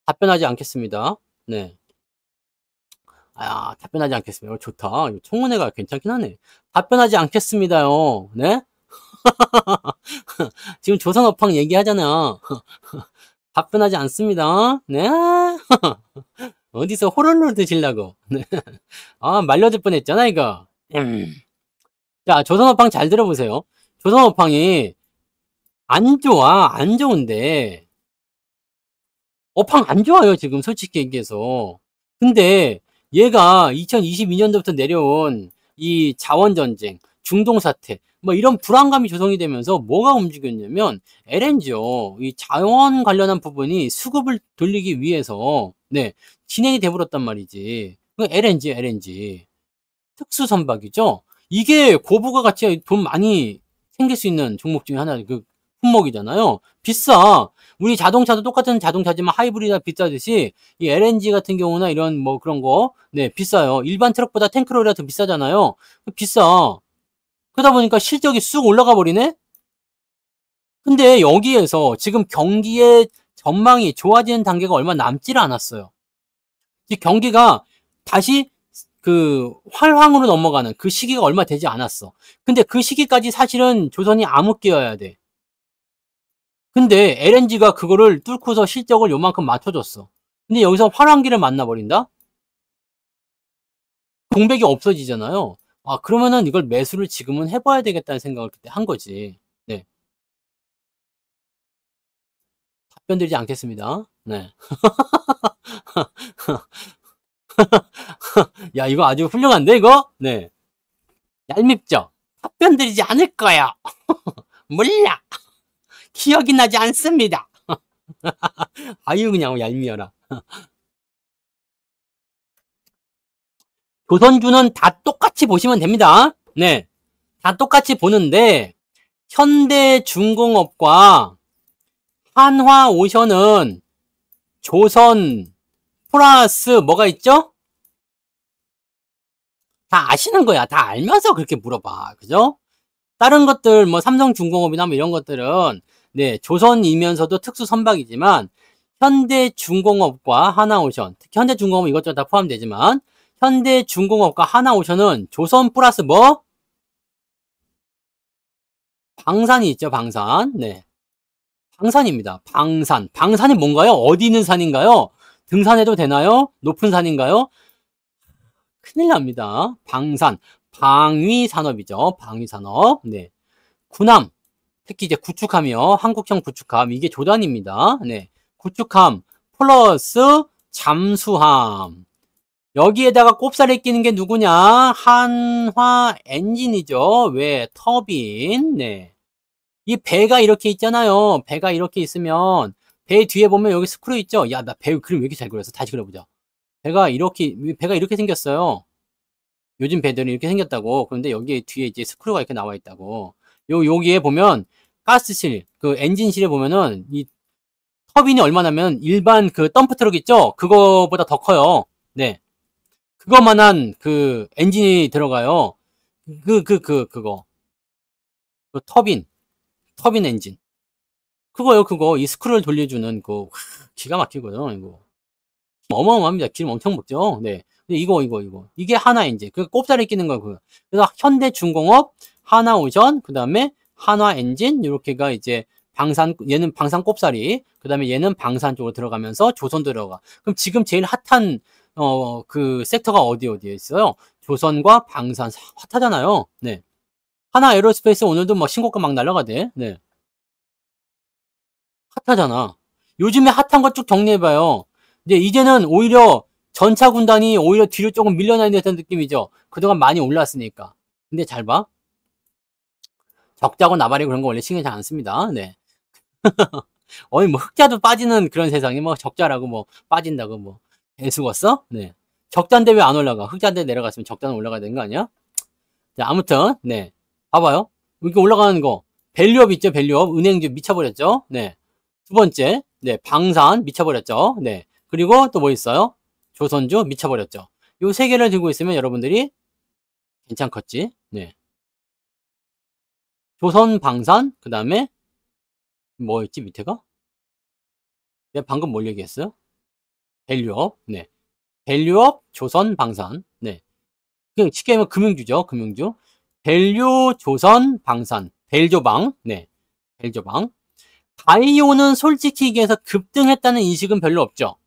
답변하지 않겠습니다. 네. 아, 답변하지 않겠습니다. 좋다. 청문회가 괜찮긴 하네. 답변하지 않겠습니다요. 네? 지금 조선업황 얘기하잖아. 답변하지 않습니다. 네? 어디서 호롤롤 드시려고. 네. 아, 말려들 뻔했잖아, 이거. 자, 조선업황 잘 들어보세요. 조선업황이 안 좋아, 안 좋은데, 업황 안 좋아요, 지금 솔직히 얘기해서. 근데 얘가 2022년도부터 내려온 이 자원전쟁, 중동사태, 뭐 이런 불안감이 조성이 되면서 뭐가 움직였냐면 LNG요. 이 자원 관련한 부분이 수급을 돌리기 위해서 네, 진행이 돼버렸단 말이지. LNG. 특수선박이죠. 이게 고부가 가치가 돈 많이 생길 수 있는 종목 중에 하나, 그 품목이잖아요. 비싸. 우리 자동차도 똑같은 자동차지만 하이브리드가 비싸듯이 이 LNG 같은 경우나 이런 뭐 그런 거, 네, 비싸요. 일반 트럭보다 탱크로리가 더 비싸잖아요. 비싸. 그러다 보니까 실적이 쑥 올라가 버리네? 근데 여기에서 지금 경기의 전망이 좋아지는 단계가 얼마 남지를 않았어요. 이 경기가 다시 그 활황으로 넘어가는 그 시기가 얼마 되지 않았어. 근데 그 시기까지 사실은 조선이 암흑기여야 돼. 근데 LNG가 그거를 뚫고서 실적을 요만큼 맞춰줬어. 근데 여기서 활황기를 만나버린다? 공백이 없어지잖아요. 아, 그러면은 이걸 매수를 지금은 해봐야 되겠다는 생각을 그때 한 거지. 네. 답변 드리지 않겠습니다. 네. 야, 이거 아주 훌륭한데, 이거? 네. 얄밉죠? 답변 드리지 않을 거야. 몰라. 기억이 나지 않습니다. 아유, 그냥 얄미워라. 조선주는 다 똑같이 보시면 됩니다. 네. 다 똑같이 보는데, 현대중공업과 한화오션은 조선 플러스 뭐가 있죠? 다 아시는 거야. 다 알면서 그렇게 물어봐. 그죠? 다른 것들, 뭐 삼성중공업이나 뭐 이런 것들은, 네, 조선이면서도 특수 선박이지만, 현대중공업과 하나오션, 특히 현대중공업 이것저것 다 포함되지만, 현대중공업과 하나오션은 조선 플러스 뭐? 방산이 있죠, 방산. 네. 방산입니다. 방산. 방산이 뭔가요? 어디 있는 산인가요? 등산해도 되나요? 높은 산인가요? 큰일 납니다. 방산. 방위산업이죠. 방위산업. 네. 군함. 특히 이제 구축함이요. 한국형 구축함. 이게 조단입니다. 네. 구축함 플러스 잠수함. 여기에다가 꼽살이 끼는 게 누구냐? 한화 엔진이죠. 왜? 터빈. 네. 이 배가 이렇게 있잖아요. 배가 이렇게 있으면 배 뒤에 보면 여기 스크류 있죠. 야, 나 배 그림 왜 이렇게 잘 그렸어? 다시 그려보자. 배가 이렇게 생겼어요. 요즘 배들은 이렇게 생겼다고. 그런데 여기 뒤에 이제 스크류가 이렇게 나와 있다고. 여기에 보면 가스실, 그 엔진실에 보면은 이 터빈이 얼마나면 일반 그 덤프 트럭 있죠? 그거보다 더 커요. 네. 그거만한 그 엔진이 들어가요. 그거. 그 터빈 엔진. 그거요, 그거. 이 스크류를 돌려주는 그, 기가 막히거든요, 이거. 어마어마합니다. 기름 엄청 먹죠? 네. 근데 이거. 이게 하나 엔진. 그 꼽살이 끼는 거, 그. 그래서 현대중공업, 하나오션, 그 다음에 한화 엔진, 요렇게가 이제 얘는 방산 꼽살이, 그 다음에 얘는 방산 쪽으로 들어가면서 조선 들어가. 그럼 지금 제일 핫한, 그 섹터가 어디에 있어요? 조선과 방산, 핫하잖아요. 네. 하나 에어로스페이스 오늘도 뭐 신고가 막 날라가대. 네. 핫하잖아. 요즘에 핫한 거 쭉 정리해봐요. 이제는 오히려 전차 군단이 오히려 뒤로 조금 밀려나는 듯한 느낌이죠. 그동안 많이 올랐으니까. 근데 잘 봐. 적자고 나발이고 그런 거 원래 신경 잘 안 씁니다. 네. 어이, 뭐, 흑자도 빠지는 그런 세상에 뭐, 적자라고 뭐, 빠진다고 뭐, 애쓰겄어? 네. 적자인데 왜 안 올라가? 흑자인데 내려갔으면 적자는 올라가야 되는 거 아니야? 자, 아무튼, 네. 봐봐요. 이렇게 올라가는 거. 밸류업 있죠, 밸류업. 은행주 미쳐버렸죠? 네. 두 번째, 네. 방산 미쳐버렸죠? 네. 그리고 또 뭐 있어요? 조선주 미쳐버렸죠? 요 세 개를 들고 있으면 여러분들이 괜찮겠지? 네. 조선, 방산, 그 다음에 뭐 있지, 밑에가? 내가 방금 뭘 얘기했어요? 밸류업, 네. 밸류업, 조선, 방산, 네. 그냥 쉽게 하면 금융주죠, 금융주. 밸류, 조선, 방산. 밸조방, 네. 밸조방. 바이오는 솔직히 얘기해서 급등했다는 인식은 별로 없죠.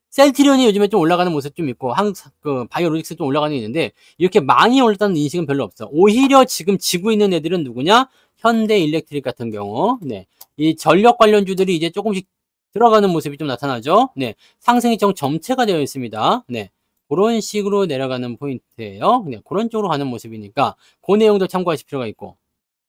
셀트리온이 요즘에 좀 올라가는 모습 좀 있고, 그 바이오로직스 좀 올라가는 게 있는데, 이렇게 많이 올랐다는 인식은 별로 없어. 오히려 지금 지고 있는 애들은 누구냐? 현대 일렉트릭 같은 경우, 네. 이 전력 관련주들이 이제 조금씩 들어가는 모습이 좀 나타나죠. 네. 상승이 좀 점체가 되어 있습니다. 네. 그런 식으로 내려가는 포인트예요. 그냥 그런 쪽으로 가는 모습이니까, 그 내용도 참고하실 필요가 있고.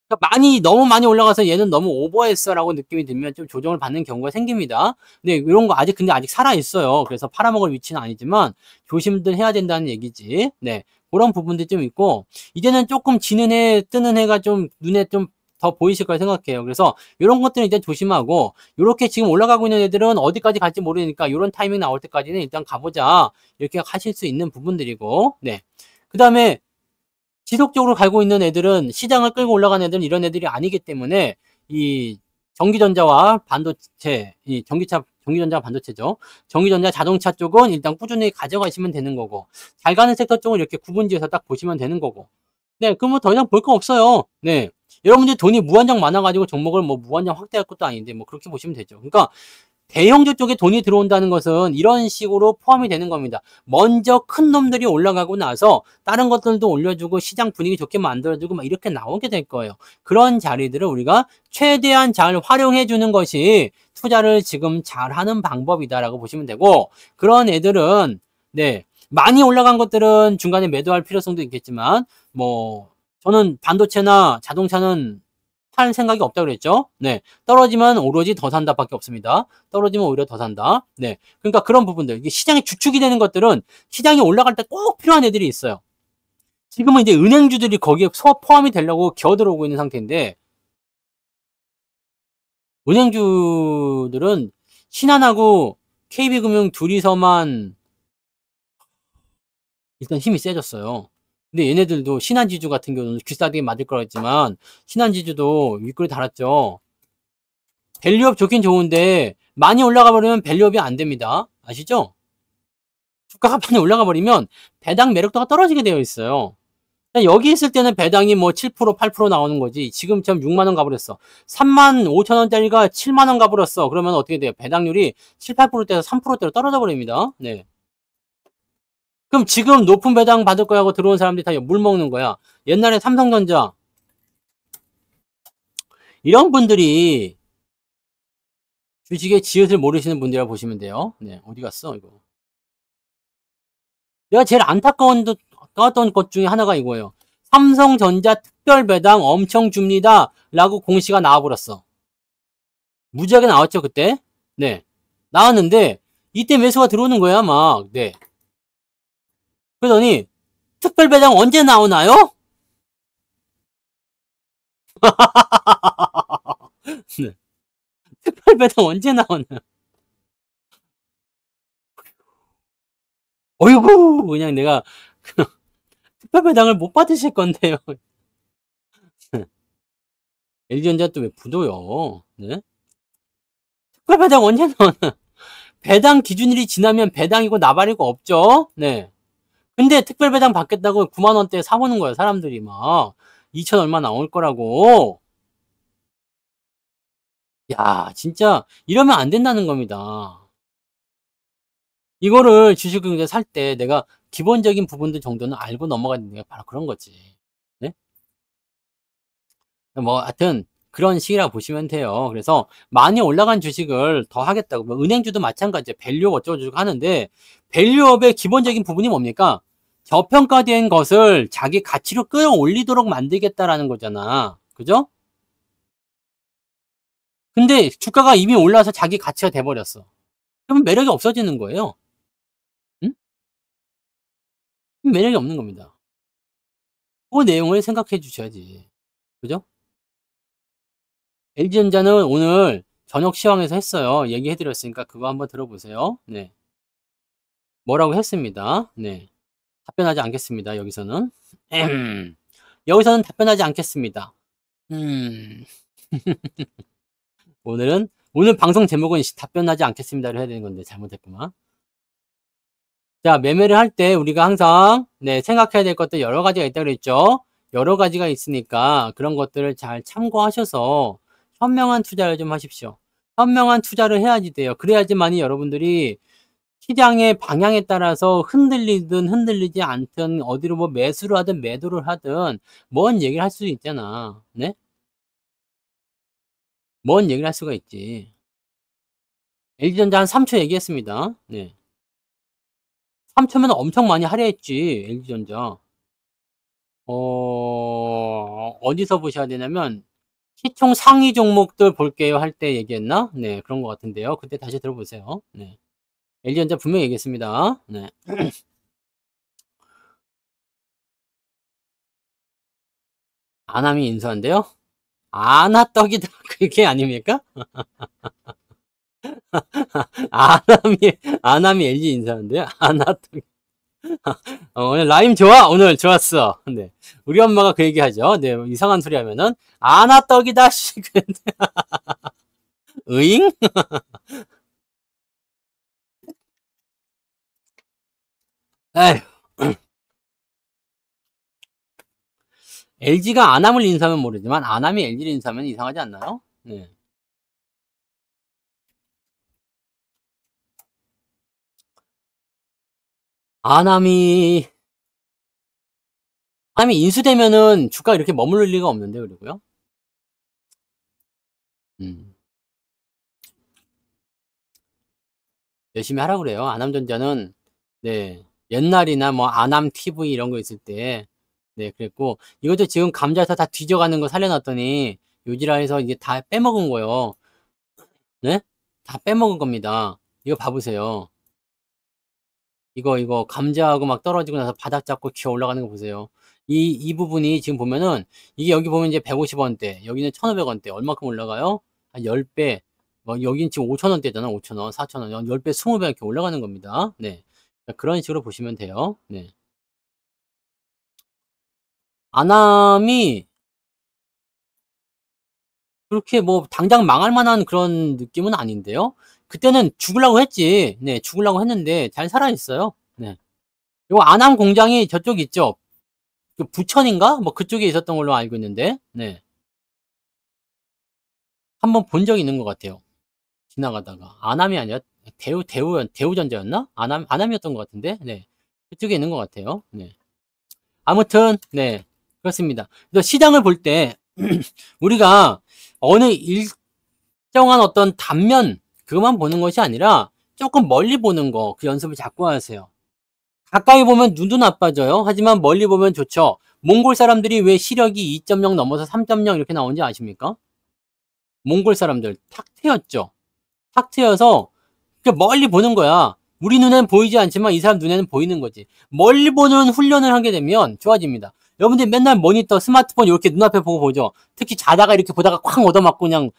그러니까 너무 많이 올라가서 얘는 너무 오버했어라고 느낌이 들면 좀 조정을 받는 경우가 생깁니다. 근데 이런 거 근데 아직 살아있어요. 그래서 팔아먹을 위치는 아니지만 조심들 해야 된다는 얘기지. 네. 그런 부분도 좀 있고, 이제는 조금 지는 해, 뜨는 해가 좀 눈에 좀 더 보이실 거라 생각해요. 그래서 이런 것들은 일단 조심하고, 이렇게 지금 올라가고 있는 애들은 어디까지 갈지 모르니까 이런 타이밍 나올 때까지는 일단 가보자. 이렇게 하실 수 있는 부분들이고, 네. 그 다음에 지속적으로 갈고 있는 애들은, 시장을 끌고 올라가는 애들은 이런 애들이 아니기 때문에, 이 전기전자와 반도체, 전기전자 반도체죠. 전기전자 자동차 쪽은 일단 꾸준히 가져가시면 되는 거고, 잘 가는 섹터 쪽은 이렇게 구분지어서 딱 보시면 되는 거고. 네, 그럼 뭐 더 이상 볼 거 없어요. 네. 여러분들 돈이 무한정 많아가지고 종목을 뭐 무한정 확대할 것도 아닌데, 뭐 그렇게 보시면 되죠. 그러니까, 대형주 쪽에 돈이 들어온다는 것은 이런 식으로 포함이 되는 겁니다. 먼저 큰 놈들이 올라가고 나서 다른 것들도 올려주고 시장 분위기 좋게 만들어주고 막 이렇게 나오게 될 거예요. 그런 자리들을 우리가 최대한 잘 활용해 주는 것이 투자를 지금 잘하는 방법이다라고 보시면 되고, 그런 애들은 네, 많이 올라간 것들은 중간에 매도할 필요성도 있겠지만, 뭐 저는 반도체나 자동차는 팔 생각이 없다고 그랬죠. 네. 떨어지면 오로지 더 산다밖에 없습니다. 떨어지면 오히려 더 산다. 네. 그러니까 그런 부분들, 이게 시장의 주축이 되는 것들은 시장이 올라갈 때 꼭 필요한 애들이 있어요. 지금은 이제 은행주들이 거기에 포함이 되려고 기어들어오고 있는 상태인데, 은행주들은 신한하고 KB금융 둘이서만 일단 힘이 세졌어요. 근데 얘네들도 신한지주 같은 경우는 귀싸대기 맞을 거라했지만 신한지주도 윗골이 달았죠. 밸류업 좋긴 좋은데 많이 올라가 버리면 밸류업이 안 됩니다. 아시죠? 주가가 많이 올라가 버리면 배당 매력도가 떨어지게 되어 있어요. 여기 있을 때는 배당이 뭐 7%, 8% 나오는 거지. 지금처럼 6만 원 가버렸어. 3만 5천 원짜리가 7만 원 가버렸어. 그러면 어떻게 돼요? 배당률이 7, 8%대에서 3%대로 떨어져 버립니다. 네. 그럼 지금 높은 배당 받을 거야 하고 들어온 사람들이 다 물 먹는 거야. 옛날에 삼성전자 이런 분들이 주식의 지읒을 모르시는 분들이라 보시면 돼요. 네, 어디 갔어 이거? 내가 제일 안타까웠던 것 중에 하나가 이거예요. 삼성전자 특별 배당 엄청 줍니다 라고 공시가 나와버렸어. 무지하게 나왔죠 그때. 네, 나왔는데 이때 매수가 들어오는 거야 막. 네. 그러더니 특별 배당 언제 나오나요? 네. 특별 배당 언제 나오나요? 어이구 그냥 내가 특별 배당을 못 받으실 건데요. LG전자 또 왜 부도요? 네? 특별 배당 언제 나오나? 배당 기준일이 지나면 배당이고 나발이고 없죠? 네. 근데 특별 배당 받겠다고 9만 원대에 사보는 거예요, 사람들이 막. 2천 얼마 나올 거라고. 야, 진짜 이러면 안 된다는 겁니다. 이거를 주식을 살 때 내가 기본적인 부분들 정도는 알고 넘어가야 되는 게 바로 그런 거지. 네? 뭐 하여튼 그런 식이라고 보시면 돼요. 그래서 많이 올라간 주식을 더 하겠다고. 뭐 은행주도 마찬가지예요. 밸류업 어쩌고저쩌고 하는데 밸류업의 기본적인 부분이 뭡니까? 저평가된 것을 자기 가치로 끌어올리도록 만들겠다라는 거잖아. 그죠? 근데 주가가 이미 올라서 자기 가치가 돼버렸어. 그러면 매력이 없어지는 거예요. 응? 매력이 없는 겁니다. 그 내용을 생각해 주셔야지. 그죠? LG전자는 오늘 저녁 시황에서 했어요. 얘기해 드렸으니까 그거 한번 들어보세요. 네. 뭐라고 했습니다. 네. 답변하지 않겠습니다. 여기서는. 여기서는 답변하지 않겠습니다. 오늘 방송 제목은 답변하지 않겠습니다를 해야 되는 건데 잘못했구만. 자, 매매를 할 때 우리가 항상 네, 생각해야 될 것들 여러 가지가 있다고 그랬죠. 여러 가지가 있으니까 그런 것들을 잘 참고하셔서 현명한 투자를 좀 하십시오. 현명한 투자를 해야지 돼요. 그래야지만이 여러분들이 시장의 방향에 따라서 흔들리든 흔들리지 않든 어디로 뭐 매수를 하든 매도를 하든 뭔 얘기를 할 수 있잖아. 네? 뭔 얘기를 할 수가 있지. LG전자 한 3초 얘기했습니다. 네. 3초면 엄청 많이 할애했지, LG전자. 어디서 보셔야 되냐면, 시총 상위 종목들 볼게요 할 때 얘기했나? 네, 그런 것 같은데요. 그때 다시 들어보세요. 네. LG전자 분명히 얘기했습니다. 네. 아남이 인수한대요? 아나떡이다. 그게 아닙니까? 아남이 LG 인수한대요? 아나떡. 오늘 라임 좋아? 오늘 좋았어. 네. 우리 엄마가 그 얘기 하죠. 네, 이상한 소리 하면은, 아나떡이다, 씨. 으잉? 에휴. LG가 아남을 인수하면 모르지만, 아남이 LG를 인수하면 이상하지 않나요? 네. 아남이 인수되면은 주가 이렇게 머무를 리가 없는데, 그리고요. 열심히 하라고 그래요. 아남전자는, 네. 옛날이나 뭐 아남 TV 이런 거 있을 때, 네, 그랬고, 이것도 지금 감자에서 다 뒤져가는 거 살려놨더니, 요지라해서 이제 다 빼먹은 거예요. 네? 다 빼먹은 겁니다. 이거 봐보세요. 이거 감자하고 막 떨어지고 나서 바닥 잡고 기어 올라가는 거 보세요. 이 부분이 지금 보면은 이게 여기 보면 이제 150원대, 여기는 1,500원대. 얼마큼 올라가요? 한 10배. 뭐 여긴 지금 5,000원대잖아. 5,000원, 4,000원. 10배, 20배 이렇게 올라가는 겁니다. 네. 그런 식으로 보시면 돼요. 네. 아남이 그렇게 뭐 당장 망할 만한 그런 느낌은 아닌데요. 그때는 죽으려고 했지. 네, 죽으려고 했는데 잘 살아 있어요. 네. 요 안암 공장이 저쪽 있죠. 그 부천인가? 뭐 그쪽에 있었던 걸로 알고 있는데, 네. 한번 본 적이 있는 것 같아요. 지나가다가. 안암이 아니라 대우전자였나? 안암이었던 것 같은데, 네. 그쪽에 있는 것 같아요. 네. 아무튼, 네. 그렇습니다. 그래서 시장을 볼 때, 우리가 어느 일정한 어떤 단면, 그것만 보는 것이 아니라 조금 멀리 보는 거, 그 연습을 자꾸 하세요. 가까이 보면 눈도 나빠져요. 하지만 멀리 보면 좋죠. 몽골 사람들이 왜 시력이 2.0 넘어서 3.0 이렇게 나오는지 아십니까? 몽골 사람들 탁 트였죠. 탁 트여서 멀리 보는 거야. 우리 눈에는 보이지 않지만 이 사람 눈에는 보이는 거지. 멀리 보는 훈련을 하게 되면 좋아집니다. 여러분들이 맨날 모니터, 스마트폰 이렇게 눈앞에 보고 보죠. 특히 자다가 이렇게 보다가 쾅 얻어맞고 그냥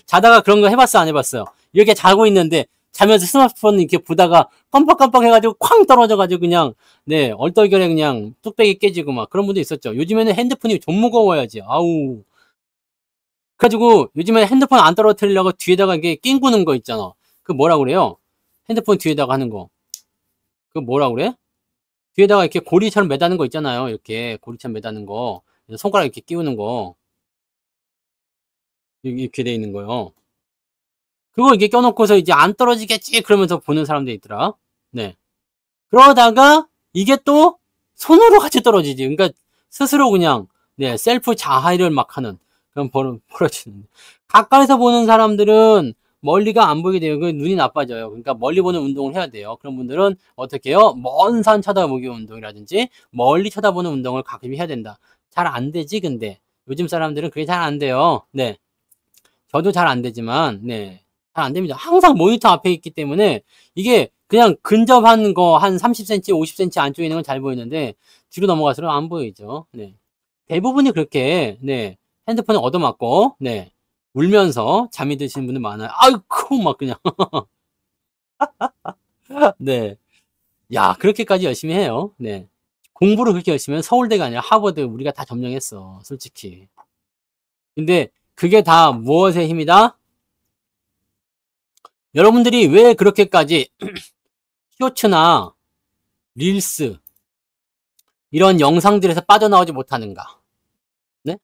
자다가 그런 거 해봤어, 안 해봤어요? 이렇게 자고 있는데 자면서 스마트폰 이렇게 보다가 깜빡깜빡 해가지고 쾅 떨어져가지고 그냥 네 얼떨결에 그냥 뚝배기 깨지고 막 그런 분도 있었죠. 요즘에는 핸드폰이 좀 무거워야지. 아우. 그래가지고 요즘에 핸드폰 안 떨어뜨리려고 뒤에다가 이게 낑구는 거 있잖아. 그 뭐라 그래요? 핸드폰 뒤에다가 하는 거. 그 뭐라 그래? 뒤에다가 이렇게 고리처럼 매다는 거 있잖아요. 이렇게 고리처럼 매다는 거. 손가락 이렇게 끼우는 거. 이렇게 돼 있는 거요. 그거 이게 껴놓고서 이제 안 떨어지겠지 그러면서 보는 사람들이 있더라. 네. 그러다가 이게 또 손으로 같이 떨어지지. 그러니까 스스로 그냥 네 셀프 자해를 막 하는 그런 벌어지는. 가까이서 보는 사람들은 멀리가 안 보이게 돼요. 그 눈이 나빠져요. 그러니까 멀리 보는 운동을 해야 돼요. 그런 분들은 어떻게 해요? 먼 산 쳐다보기 운동이라든지 멀리 쳐다보는 운동을 가끔씩 해야 된다. 잘 안 되지 근데 요즘 사람들은 그게 잘 안 돼요. 네. 저도 잘 안 되지만 네. 잘 안 됩니다. 항상 모니터 앞에 있기 때문에 이게 그냥 근접한 거 한 30cm, 50cm 안쪽에 있는 건 잘 보이는데 뒤로 넘어갈수록 안 보이죠. 네. 대부분이 그렇게 네. 핸드폰을 얻어맞고 네. 울면서 잠이 드시는 분들 많아요. 아이쿠 막 그냥 네. 야, 그렇게까지 열심히 해요. 네. 공부를 그렇게 열심히 하면 서울대가 아니라 하버드 우리가 다 점령했어. 솔직히. 근데 그게 다 무엇의 힘이다? 여러분들이 왜 그렇게까지 쇼츠나 릴스 이런 영상들에서 빠져나오지 못하는가? 네?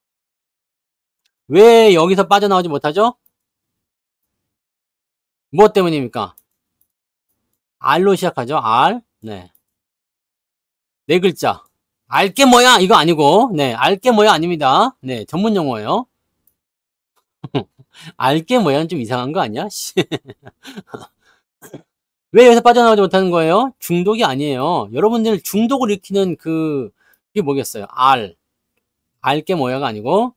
왜 여기서 빠져나오지 못하죠? 무엇 때문입니까? R로 시작하죠. R. 네. 네 글자. 알게 뭐야? 이거 아니고. 네. 알게 뭐야? 아닙니다. 네. 전문 용어예요. 알게 뭐야는 좀 이상한 거 아니야? 왜 여기서 빠져나오지 못하는 거예요? 중독이 아니에요. 여러분들 중독을 일으키는 그게 뭐겠어요? 알게 뭐야가 아니고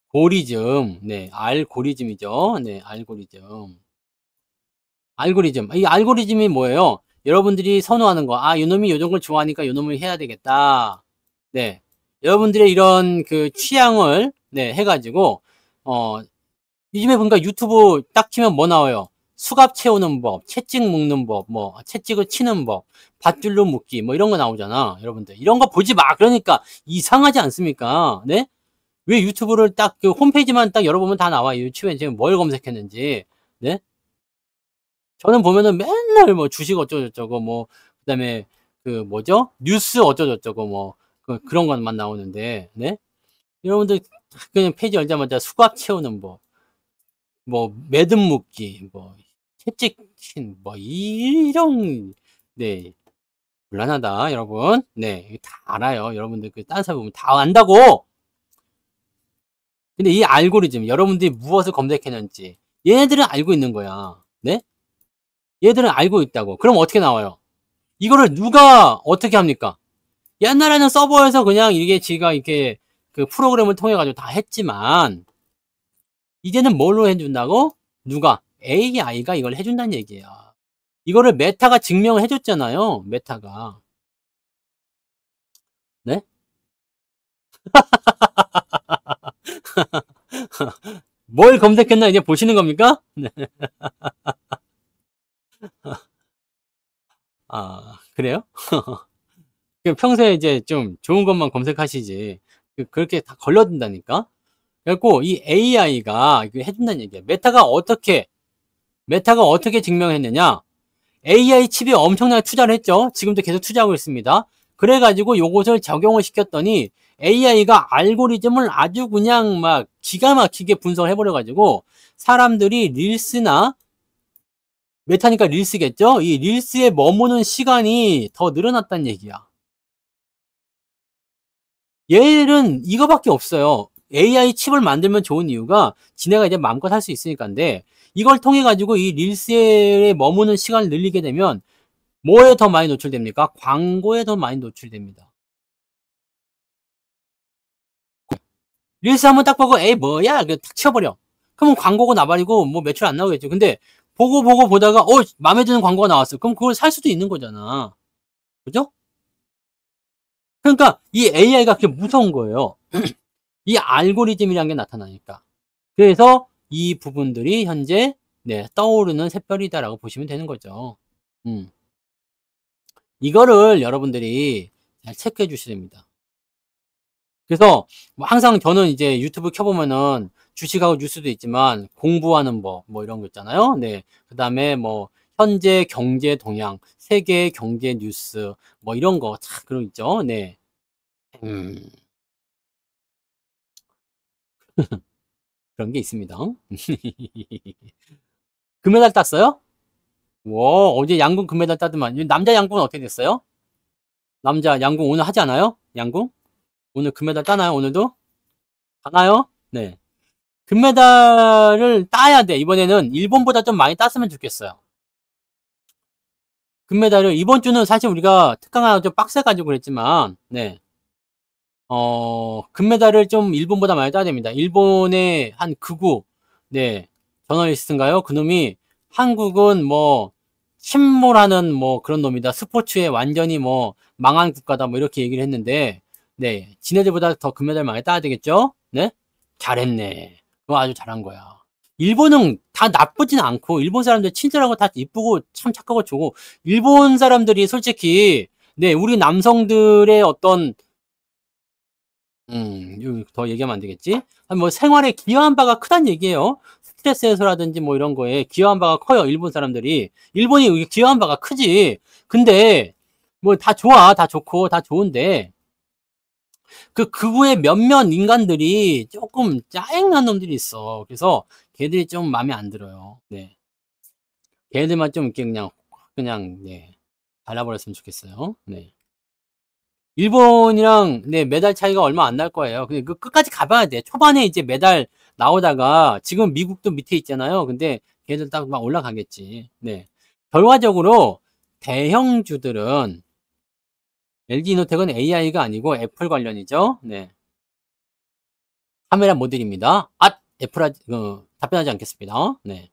고리즘. 네. 알고리즘이죠. 네. 알고리즘. 알고리즘. 이 알고리즘이 뭐예요? 여러분들이 선호하는 거. 아, 요놈이 요런 걸 좋아하니까 요놈을 해야 되겠다. 네. 여러분들의 이런 그 취향을 네, 해가지고 요즘에 보니까 유튜브 딱 치면 뭐 나와요? 수갑 채우는 법, 채찍 묶는 법, 뭐 채찍을 치는 법, 밧줄로 묶기 뭐 이런 거 나오잖아. 여러분들 이런 거 보지 마. 그러니까 이상하지 않습니까? 네? 왜 유튜브를 딱 그 홈페이지만 딱 열어보면 다 나와. 유튜브에 지금 뭘 검색했는지. 네? 저는 보면은 맨날 뭐 주식 어쩌고저쩌고 뭐 그다음에 그 뭐죠? 뉴스 어쩌고저쩌고 뭐 그런 것만 나오는데 네? 여러분들 그냥 페이지 열자마자 수갑 채우는 법, 뭐 매듭 묶기, 뭐 채찍 뭐 이런 네 곤란하다 여러분. 네, 이거 다 알아요. 여러분들 그 딴 사람 보면 다 안다고. 근데 이 알고리즘 여러분들이 무엇을 검색했는지 얘네들은 알고 있는 거야. 네? 얘들은 알고 있다고. 그럼 어떻게 나와요? 이거를 누가 어떻게 합니까? 옛날에는 서버에서 그냥 이게 지가 이렇게 그 프로그램을 통해 가지고 다 했지만 이제는 뭘로 해준다고? 누가? AI가 이걸 해준다는 얘기야. 이거를 메타가 증명을 해줬잖아요. 메타가. 네? 뭘 검색했나 이제 보시는 겁니까? 네. 아, 그래요? 평소에 이제 좀 좋은 것만 검색하시지. 그렇게 다 걸려든다니까? 그래갖고 이 AI가 이거 해준다는 얘기야. 메타가 어떻게 증명했느냐? AI 칩에 엄청나게 투자를 했죠. 지금도 계속 투자하고 있습니다. 그래가지고 요것을 적용을 시켰더니 AI가 알고리즘을 아주 그냥 막 기가 막히게 분석을 해버려가지고 사람들이 릴스나 메타니까 릴스겠죠? 이 릴스에 머무는 시간이 더 늘어났다는 얘기야. 얘는 이거밖에 없어요. AI 칩을 만들면 좋은 이유가 지네가 이제 마음껏 할 수 있으니까인데 이걸 통해 가지고 이 릴스에 머무는 시간을 늘리게 되면 뭐에 더 많이 노출됩니까? 광고에 더 많이 노출됩니다. 릴스 한번 딱 보고 에이 뭐야 탁 치워버려. 그러면 광고가 나발이고 뭐 매출 안 나오겠죠. 근데 보고 보다가 마음에 드는 광고가 나왔어. 그럼 그걸 살 수도 있는 거잖아. 그죠? 그러니까 이 AI가 그렇게 무서운 거예요. 이 알고리즘이라는 게 나타나니까. 그래서 이 부분들이 현재 떠오르는 샛별이다라고 보시면 되는 거죠. 이거를 여러분들이 잘 체크해 주셔야 됩니다. 그래서 뭐 항상 저는 이제 유튜브 켜보면은 주식하고 뉴스도 있지만 공부하는 법 뭐 이런 거 있잖아요. 네. 그 다음에 뭐 현재 경제 동향, 세계 경제 뉴스 뭐 이런 거 참 그런 거 있죠. 네. 그런 게 있습니다. 금메달 땄어요? 와, 어제 양궁 금메달 따더만. 남자 양궁은 어떻게 됐어요? 남자 양궁 오늘 하지 않아요? 양궁? 오늘 금메달 따나요? 오늘도? 따나요? 네. 금메달을 따야 돼. 이번에는 일본보다 좀 많이 땄으면 좋겠어요. 금메달을 이번 주는 사실 우리가 특강하고 좀 빡세가지고 그랬지만, 네. 금메달을 좀 일본보다 많이 따야 됩니다. 일본의 한 극우, 네. 저널리스트인가요? 그놈이 한국은 뭐, 침몰하는 뭐 그런 놈이다. 스포츠에 완전히 뭐 망한 국가다. 뭐 이렇게 얘기를 했는데, 네. 지네들보다 더 금메달 많이 따야 되겠죠? 네? 잘했네. 그거 아주 잘한 거야. 일본은 다 나쁘진 않고, 일본 사람들 친절하고 다 이쁘고 참 착하고 좋고, 일본 사람들이 솔직히, 네, 우리 남성들의 어떤, 더 얘기하면 안 되겠지? 뭐 생활에 기여한 바가 크단 얘기예요. 스트레스 해소라든지 뭐 이런 거에 기여한 바가 커요. 일본 사람들이. 일본이 기여한 바가 크지. 근데, 뭐 다 좋아. 다 좋고, 다 좋은데, 그 극우의 몇몇 인간들이 조금 짜증난 놈들이 있어. 그래서 걔들이 좀 마음에 안 들어요. 네. 걔들만 좀 이렇게 그냥, 네. 발라버렸으면 좋겠어요. 네. 일본이랑, 네, 메달 차이가 얼마 안 날 거예요. 근데 그 끝까지 가봐야 돼. 초반에 이제 메달 나오다가 지금 미국도 밑에 있잖아요. 근데 걔들 딱 막 올라가겠지. 네. 결과적으로 대형주들은 LG이노텍은 AI가 아니고 애플 관련이죠. 네. 카메라 모델입니다. 답변하지 않겠습니다. 네.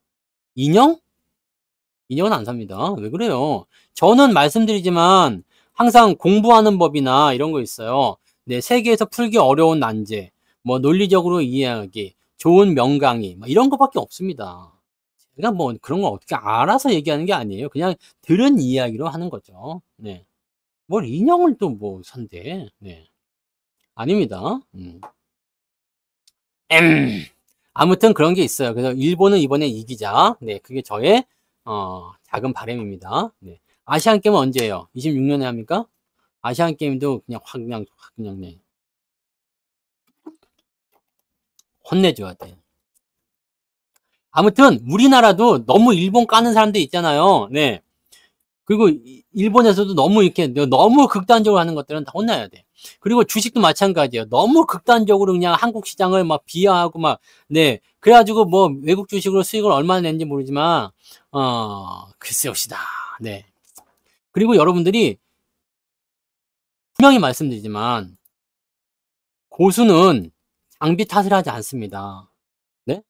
인형? 인형은 안 삽니다. 왜 그래요? 저는 말씀드리지만 항상 공부하는 법이나 이런 거 있어요. 네, 세계에서 풀기 어려운 난제, 뭐 논리적으로 이해하기, 좋은 명강의, 뭐 이런 거밖에 없습니다. 제가 뭐 그런 거 어떻게 알아서 얘기하는 게 아니에요. 그냥 들은 이야기로 하는 거죠. 네. 뭘 인형을 또 뭐 산대. 네. 아닙니다. 아무튼 그런 게 있어요. 그래서 일본은 이번에 이기자. 네, 그게 저의 작은 바람입니다. 네. 아시안 게임은 언제예요? 26년에 합니까? 아시안 게임도 그냥 네. 혼내줘야 돼. 아무튼 우리나라도 너무 일본 까는 사람들 있잖아요. 네. 그리고 일본에서도 너무 이렇게 너무 극단적으로 하는 것들은 다 혼나야 돼. 그리고 주식도 마찬가지예요. 너무 극단적으로 그냥 한국 시장을 막 비하하고 막, 네. 그래가지고 뭐 외국 주식으로 수익을 얼마나 냈는지 모르지만, 글쎄옵시다. 네. 그리고 여러분들이 분명히 말씀드리지만, 고수는 장비 탓을 하지 않습니다. 네?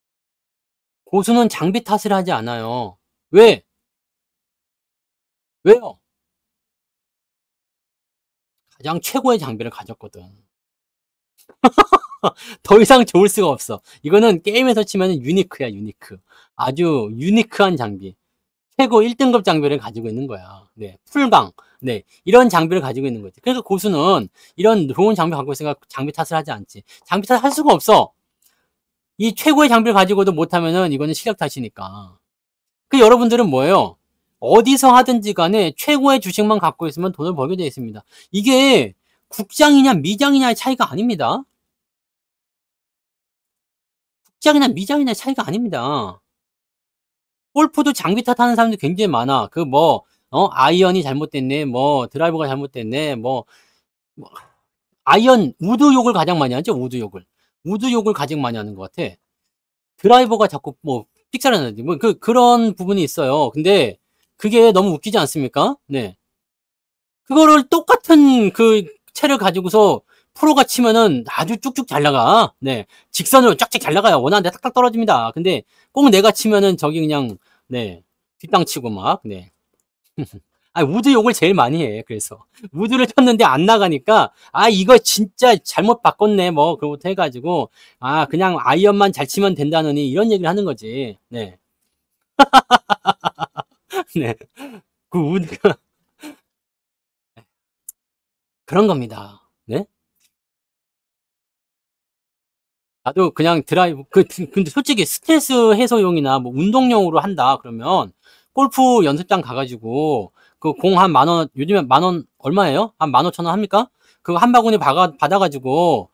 고수는 장비 탓을 하지 않아요. 왜? 왜요? 가장 최고의 장비를 가졌거든. 더 이상 좋을 수가 없어. 이거는 게임에서 치면 유니크야, 유니크. 아주 유니크한 장비. 최고 1등급 장비를 가지고 있는 거야. 네. 풀강. 네. 이런 장비를 가지고 있는 거지. 그래서 고수는 이런 좋은 장비 갖고 있으니까 장비 탓을 하지 않지. 장비 탓을 할 수가 없어. 이 최고의 장비를 가지고도 못하면은 이거는 실력 탓이니까. 그 여러분들은 뭐예요? 어디서 하든지 간에 최고의 주식만 갖고 있으면 돈을 벌게 되어 있습니다. 이게 국장이냐 미장이냐의 차이가 아닙니다. 국장이냐 미장이냐의 차이가 아닙니다. 골프도 장비 탓하는 사람들이 굉장히 많아. 아이언이 잘못됐네, 드라이버가 잘못됐네, 아이언, 우드 욕을 가장 많이 하죠, 우드 욕을. 우드 욕을 가장 많이 하는 것 같아. 드라이버가 자꾸 삑사리나지. 그런 부분이 있어요. 근데 그게 너무 웃기지 않습니까? 네. 그거를 똑같은 채를 가지고서 프로가 치면은 아주 쭉쭉 잘 나가. 네. 직선으로 쫙쫙 잘 나가요. 원하는 데 탁탁 떨어집니다. 근데 꼭 내가 치면은 저기 그냥, 네. 뒷땅 치고 막, 네. 우드 욕을 제일 많이 해. 그래서. 우드를 쳤는데 안 나가니까, 이거 진짜 잘못 바꿨네. 그것부터 해가지고, 그냥 아이언만 잘 치면 된다느니, 이런 얘기를 하는 거지. 네. 네. 그 우드가. 그런 겁니다. 네? 나도 그냥 드라이브, 근데 솔직히 스트레스 해소용이나 운동용으로 한다, 그러면, 골프 연습장 가가지고, 공 한 10,000원, 요즘에 10,000원 얼마예요? 한 15,000원 합니까? 그거 한 바구니 받아가지고,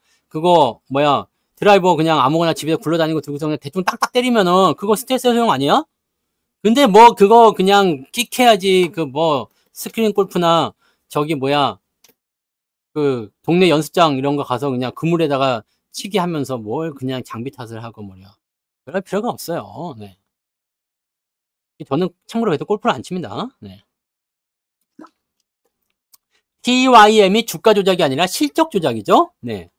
드라이버 그냥 아무거나 집에서 굴러다니고 들고서 그냥 대충 딱딱 때리면은, 그거 스트레스 해소용 아니야? 근데 그거 그냥 끽해야지, 스크린 골프나, 동네 연습장 이런 거 가서 그냥 그물에다가 치기 하면서 뭘 그냥 장비 탓을 하고 그럴 필요가 없어요. 네. 저는 참고로 해도 골프를 안 칩니다. 네. TYM이 주가 조작이 아니라 실적 조작이죠. 네.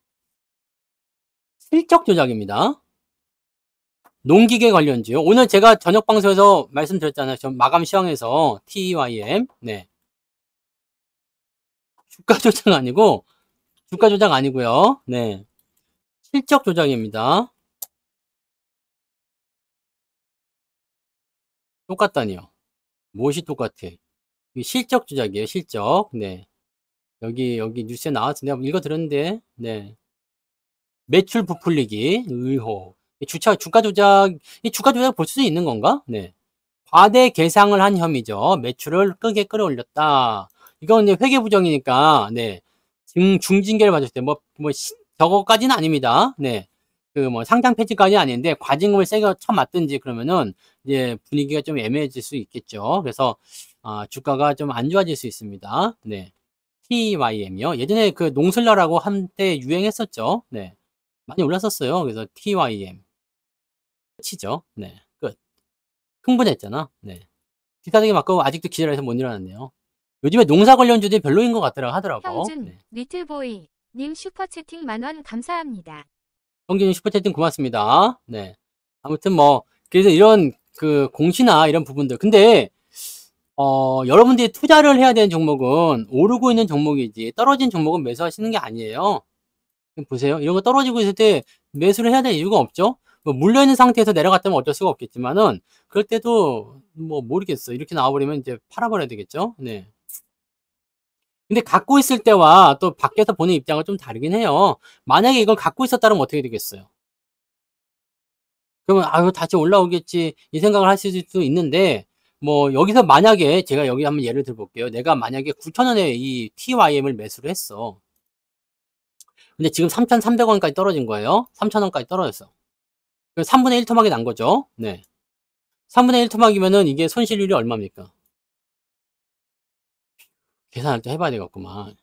실적 조작입니다. 농기계 관련주요. 오늘 제가 저녁 방송에서 말씀드렸잖아요. 전 마감 시황에서 TYM. 네. 주가 조작 아니고요. 네. 실적 조작입니다. 똑같다니요. 무엇이 똑같아? 실적 조작이에요. 실적. 네. 여기 뉴스에 나왔어. 내가 읽어드렸는데. 네. 매출 부풀리기 의혹. 주가 조작 볼 수도 있는 건가? 네. 과대 계상을 한 혐의죠. 매출을 크게 끌어올렸다. 이건 이제 회계 부정이니까, 네. 중징계를 받았을 때, 저거까지는 아닙니다. 네. 상장 폐지까지 아닌데, 과징금을 세게 쳐맞든지 그러면은, 이제 분위기가 좀 애매해질 수 있겠죠. 그래서, 주가가 좀 안 좋아질 수 있습니다. 네. TYM이요. 예전에 농슬라라고 한때 유행했었죠. 네. 많이 올랐었어요. 그래서 TYM. 끝이죠. 네. 끝. 흥분했잖아. 네. 기사되게 맞고 아직도 기절해서 못 일어났네요. 요즘에 농사 관련주들이 별로인 것 하더라고.
형준, 네. 리틀보이, 님 슈퍼채팅 10,000원 감사합니다.
형준님 슈퍼채팅 고맙습니다. 네. 아무튼 그래서 이런 공시나 이런 부분들. 근데, 여러분들이 투자를 해야 되는 종목은 오르고 있는 종목이지 떨어진 종목은 매수하시는 게 아니에요. 보세요. 이런 거 떨어지고 있을 때 매수를 해야 될 이유가 없죠. 물려있는 상태에서 내려갔다면 어쩔 수가 없겠지만은, 그럴 때도, 모르겠어. 이렇게 나와버리면 이제 팔아버려야 되겠죠. 네. 근데 갖고 있을 때와 또 밖에서 보는 입장은 좀 다르긴 해요. 만약에 이걸 갖고 있었다면 어떻게 되겠어요? 그러면, 다시 올라오겠지. 이 생각을 하실 수도 있는데, 여기서 만약에, 제가 여기 한번 예를 들어볼게요. 내가 만약에 9,000원에 이 TYM을 매수를 했어. 근데 지금 3,300원까지 떨어진 거예요. 3,000원까지 떨어졌어. 3분의 1 토막이 난 거죠. 네. 3분의 1 토막이면은 이게 손실률이 얼마입니까? 계산을 또 해봐야 되겠구만.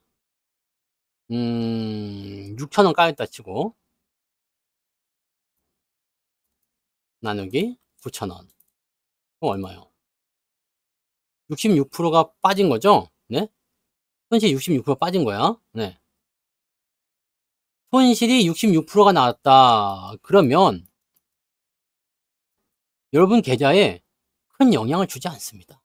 6,000원 까였다 치고. 나누기 9,000원. 그럼 얼마요? 66%가 빠진 거죠? 네. 손실이 66% 빠진 거야. 네. 손실이 66%가 나왔다. 그러면 여러분 계좌에 큰 영향을 주지 않습니다.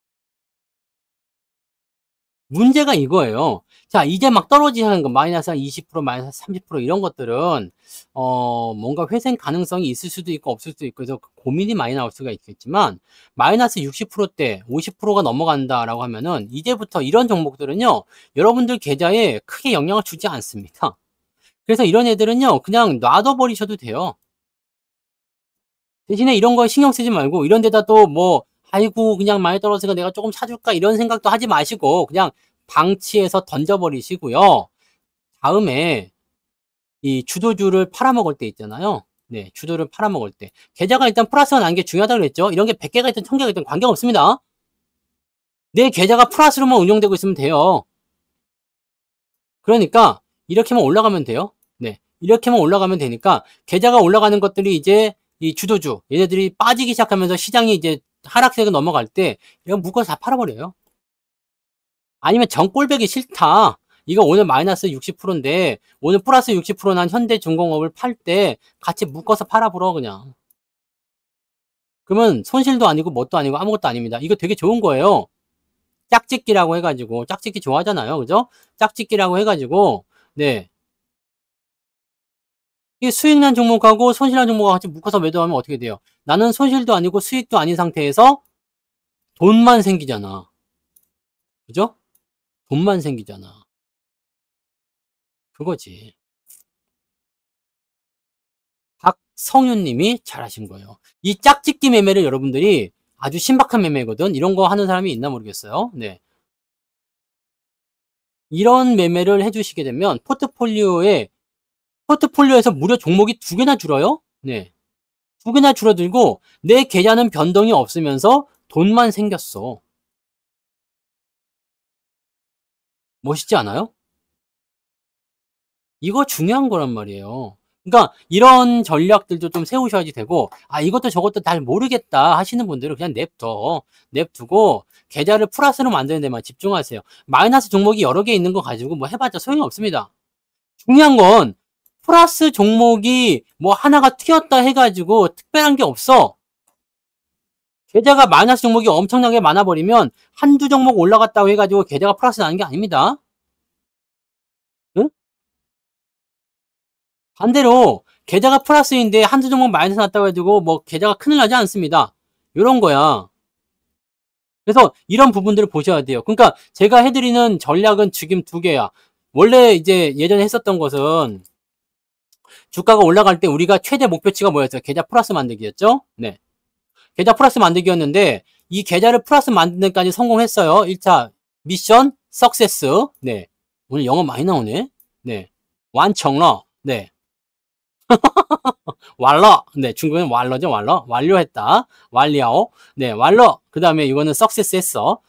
문제가 이거예요. 자, 이제 막 떨어지는 거, 마이너스 20%, 마이너스 30% 이런 것들은, 뭔가 회생 가능성이 있을 수도 있고 없을 수도 있고 해서 고민이 많이 나올 수가 있겠지만, 마이너스 60%대, 50%가 넘어간다라고 하면은, 이제부터 이런 종목들은요, 여러분들 계좌에 크게 영향을 주지 않습니다. 그래서 이런 애들은요, 그냥 놔둬버리셔도 돼요. 대신에 이런 거 신경 쓰지 말고, 이런 데다 또 아이고 그냥 많이 떨어지니까 내가 조금 사줄까 이런 생각도 하지 마시고 그냥 방치해서 던져버리시고요. 다음에 이 주도주를 팔아먹을 때 있잖아요. 네, 주도를 팔아먹을 때 계좌가 일단 플러스가 나는 게 중요하다고 그랬죠. 이런 게 100개가 있든 1000개가 있든 관계없습니다. 내 계좌가 플러스로만 운영되고 있으면 돼요. 그러니까 이렇게만 올라가면 돼요. 네, 이렇게만 올라가면 되니까 계좌가 올라가는 것들이 이제 이 주도주 얘네들이 빠지기 시작하면서 시장이 이제 하락세가 넘어갈 때 이거 묶어서 다 팔아버려요. 아니면 정꼴배기 싫다. 이거 오늘 마이너스 60%인데 오늘 플러스 60% 난 현대중공업을 팔 때 같이 묶어서 팔아버려 그냥. 그러면 손실도 아니고 뭣도 아니고 아무것도 아닙니다. 이거 되게 좋은 거예요. 짝짓기라고 해가지고 짝짓기 좋아하잖아요. 그죠? 짝짓기라고 해가지고 네. 이 수익난 종목하고 손실난 종목하고 같이 묶어서 매도하면 어떻게 돼요? 나는 손실도 아니고 수익도 아닌 상태에서 돈만 생기잖아. 그죠? 돈만 생기잖아. 그거지. 박성윤님이 잘하신 거예요. 이 짝짓기 매매를 여러분들이 아주 신박한 매매거든. 이런 거 하는 사람이 있나 모르겠어요. 네. 이런 매매를 해주시게 되면 포트폴리오에서 무려 종목이 2개나 줄어요. 네. 2개나 줄어들고 내 계좌는 변동이 없으면서 돈만 생겼어. 멋있지 않아요? 이거 중요한 거란 말이에요. 그러니까 이런 전략들도 좀 세우셔야지 되고 이것도 저것도 잘 모르겠다 하시는 분들은 그냥 냅두고 계좌를 플러스로 만드는 데만 집중하세요. 마이너스 종목이 여러 개 있는 거 가지고 뭐 해봤자 소용이 없습니다. 중요한 건 플러스 종목이 뭐 하나가 튀었다 해가지고 특별한 게 없어. 계좌가 마이너스 종목이 엄청나게 많아버리면 한두 종목 올라갔다고 해가지고 계좌가 플러스 나는 게 아닙니다. 응? 반대로 계좌가 플러스인데 한두 종목 마이너스 났다고 해가지고 뭐 계좌가 큰일 나지 않습니다. 이런 거야. 그래서 이런 부분들을 보셔야 돼요. 그러니까 제가 해드리는 전략은 지금 2개야. 원래 이제 예전에 했었던 것은 주가가 올라갈 때 우리가 최대 목표치가 뭐였어요? 계좌 플러스 만들기였죠? 네. 계좌 플러스 만들기였는데 이 계좌를 플러스 만드는 데까지 성공했어요. 1차 미션 석세스. 네. 오늘 영어 많이 나오네. 네. 완청러. 네. 완러. 네. 중국은 완러죠. 완러. 완료했다. 완료. 네. 완러. 그 다음에 이거는 석세스 했어.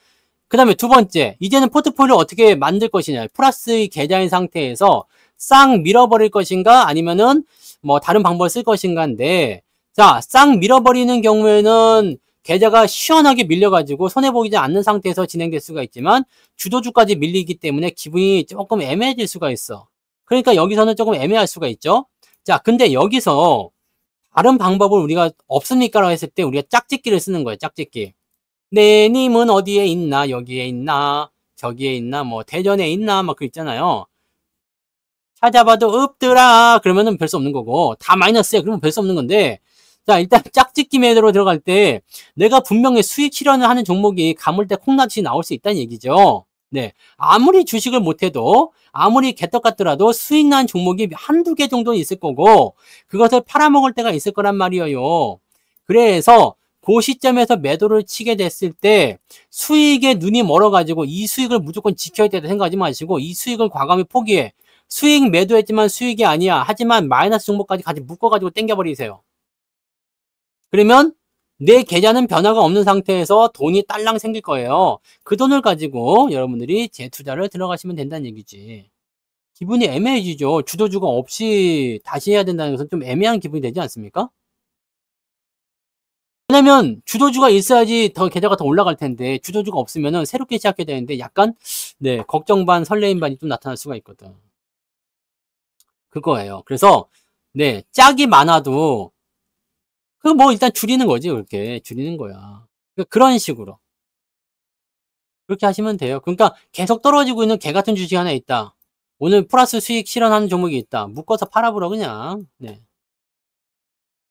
그 다음에 두 번째. 이제는 포트폴리오 어떻게 만들 것이냐. 플러스의 계좌인 상태에서 싹 밀어버릴 것인가 아니면은 뭐 다른 방법을 쓸 것인가인데 자, 싹 밀어버리는 경우에는 계좌가 시원하게 밀려가지고 손해보이지 않는 상태에서 진행될 수가 있지만 주도주까지 밀리기 때문에 기분이 조금 애매해질 수가 있어. 그러니까 여기서는 조금 애매할 수가 있죠. 자, 근데 여기서 다른 방법을 우리가 없습니까? 라고 했을 때 우리가 짝짓기를 쓰는 거예요. 짝짓기. 내 님은 어디에 있나? 여기에 있나? 저기에 있나? 뭐 대전에 있나? 막 그 있잖아요. 찾아봐도 없더라. 그러면은 별 수 없는 거고 다 마이너스야. 그러면 별 수 없는 건데 자, 일단 짝짓기 매도로 들어갈 때 내가 분명히 수익 실현을 하는 종목이 가물때 콩나듯이 나올 수 있다는 얘기죠. 네, 아무리 주식을 못해도 아무리 개떡 같더라도 수익 난 종목이 한두 개 정도는 있을 거고 그것을 팔아먹을 때가 있을 거란 말이에요. 그래서 그 시점에서 매도를 치게 됐을 때 수익에 눈이 멀어가지고 이 수익을 무조건 지켜야 된다 생각하지 마시고 이 수익을 과감히 포기해. 수익 매도했지만 수익이 아니야. 하지만 마이너스 종목까지 같이 묶어가지고 땡겨버리세요. 그러면 내 계좌는 변화가 없는 상태에서 돈이 딸랑 생길 거예요. 그 돈을 가지고 여러분들이 재투자를 들어가시면 된다는 얘기지. 기분이 애매해지죠. 주도주가 없이 다시 해야 된다는 것은 좀 애매한 기분이 되지 않습니까? 왜냐면 주도주가 있어야지 더 계좌가 더 올라갈 텐데 주도주가 없으면 새롭게 시작해야 되는데 약간 네, 걱정 반 설레임 반이 좀 나타날 수가 있거든. 그거예요. 그래서 네, 짝이 많아도 그 뭐 일단 줄이는 거지. 그렇게 줄이는 거야. 그런 식으로 그렇게 하시면 돼요. 그러니까 계속 떨어지고 있는 개 같은 주식 하나 있다. 오늘 플러스 수익 실현하는 종목이 있다. 묶어서 팔아보라 그냥. 네.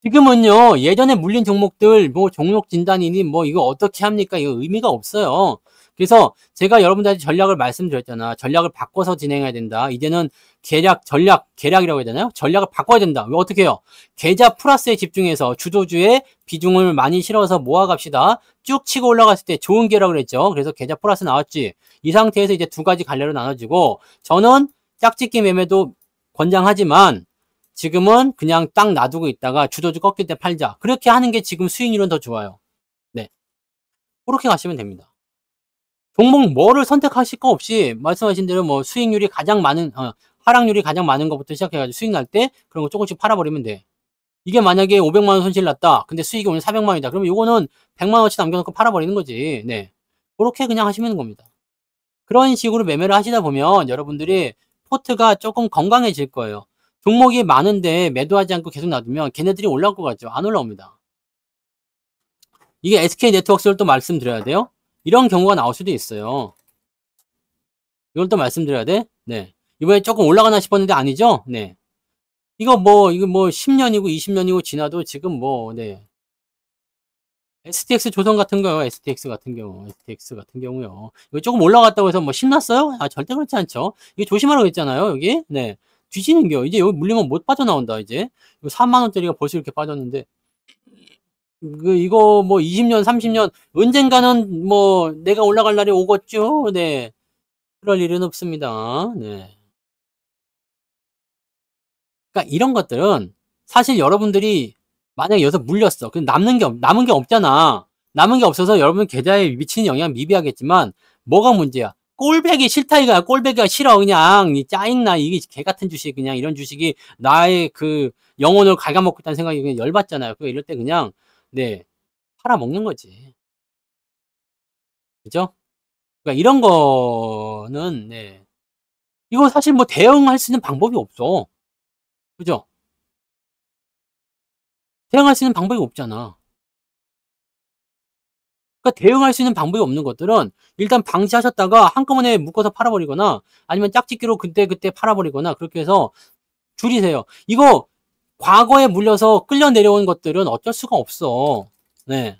지금은요, 예전에 물린 종목들, 뭐, 종목 진단이니, 뭐, 이거 어떻게 합니까? 이거 의미가 없어요. 그래서 제가 여러분들한테 전략을 말씀드렸잖아. 전략을 바꿔서 진행해야 된다. 이제는 계략이라고 해야 되나요? 전략을 바꿔야 된다. 왜 어떻게 해요? 계좌 플러스에 집중해서 주도주의 비중을 많이 실어서 모아갑시다. 쭉 치고 올라갔을 때 좋은 계략을 했죠. 그래서 계좌 플러스 나왔지. 이 상태에서 이제 두 가지 갈래로 나눠지고, 저는 짝짓기 매매도 권장하지만, 지금은 그냥 딱 놔두고 있다가 주도주 꺾일 때 팔자. 그렇게 하는 게 지금 수익률은 더 좋아요. 네. 그렇게 가시면 됩니다. 종목 뭐를 선택하실 거 없이 말씀하신 대로 뭐 수익률이 가장 많은, 하락률이 가장 많은 것부터 시작해가지고 수익 날 때 그런 거 조금씩 팔아버리면 돼. 이게 만약에 500만 원 손실 났다. 근데 수익이 오늘 400만 원이다. 그러면 이거는 100만 원어치 남겨놓고 팔아버리는 거지. 네. 그렇게 그냥 하시면 겁니다. 그런 식으로 매매를 하시다 보면 여러분들이 포트가 조금 건강해질 거예요. 종목이 많은데 매도하지 않고 계속 놔두면 걔네들이 올라올 것 같죠? 안 올라옵니다. 이게 SK네트워크를 또 말씀드려야 돼요. 이런 경우가 나올 수도 있어요. 이걸 또 말씀드려야 돼. 네. 이번에 조금 올라가나 싶었는데 아니죠? 네. 이거 뭐 10년이고 20년이고 지나도 지금 뭐, 네. STX 조선 같은 거요. STX 같은 경우요. 이거 조금 올라갔다고 해서 뭐 신났어요? 아, 절대 그렇지 않죠. 이게 조심하라고 했잖아요. 여기. 네. 뒤지는 겨. 이제 여기 물리면 못 빠져나온다, 이제. 이거 4만원짜리가 벌써 이렇게 빠졌는데. 이거 뭐 20년, 30년, 언젠가는 뭐 내가 올라갈 날이 오겠죠? 네. 그럴 일은 없습니다. 네. 그러니까 이런 것들은 사실 여러분들이 만약에 여기서 물렸어. 그럼 남은 게 없잖아. 남은 게 없어서 여러분 계좌에 미치는 영향 미비하겠지만 뭐가 문제야? 꼴배기 싫다 이거야. 꼴배기가 싫어. 그냥 짜증나. 이게 개 같은 주식 그냥 이런 주식이 나의 그 영혼을 갉아먹고 있다는 생각이 그냥 열받잖아요. 이럴 때 그냥 네. 팔아먹는 거지. 그죠? 그러니까 이런 거는 네. 이거 사실 뭐 대응할 수 있는 방법이 없어. 그죠? 대응할 수 있는 방법이 없잖아. 그러니까 대응할 수 있는 방법이 없는 것들은 일단 방치하셨다가 한꺼번에 묶어서 팔아버리거나 아니면 짝짓기로 그때 팔아버리거나 그렇게 해서 줄이세요. 이거 과거에 물려서 끌려 내려온 것들은 어쩔 수가 없어. 네.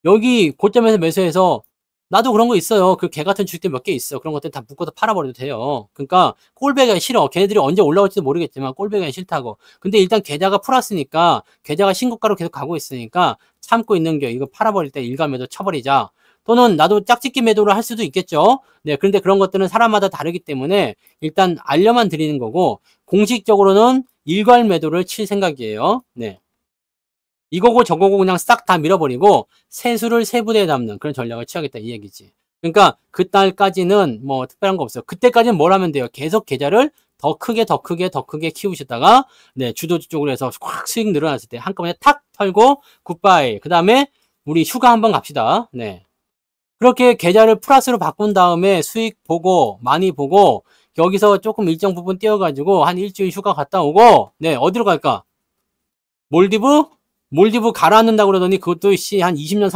여기 고점에서 매수해서 나도 그런 거 있어요. 그 개 같은 주식들 몇 개 있어. 그런 것들 다 묶어서 팔아버려도 돼요. 그러니까 꼴배기가 싫어. 걔네들이 언제 올라올지도 모르겠지만 꼴배기가 싫다고. 근데 일단 계좌가 플러스니까 계좌가 신고가로 계속 가고 있으니까 참고 있는 게 이거 팔아버릴 때 일괄매도 쳐버리자. 또는 나도 짝짓기 매도를 할 수도 있겠죠. 네, 그런데 그런 것들은 사람마다 다르기 때문에 일단 알려만 드리는 거고 공식적으로는 일괄 매도를 칠 생각이에요. 네. 이거고 저거고 그냥 싹 다 밀어버리고 세수를 세 부대에 담는 그런 전략을 취하겠다 이 얘기지. 그러니까 그달까지는 뭐 특별한 거 없어요. 그때까지는 뭘 하면 돼요? 계속 계좌를 더 크게 키우시다가 네 주도주 쪽으로 해서 확 수익 늘어났을 때 한꺼번에 탁 털고 굿바이. 그 다음에 우리 휴가 한번 갑시다. 네 그렇게 계좌를 플러스로 바꾼 다음에 수익 보고 많이 보고 여기서 조금 일정 부분 띄워가지고 한 일주일 휴가 갔다 오고 네 어디로 갈까? 몰디브 가라앉는다고 그러더니 그것도 한 20년,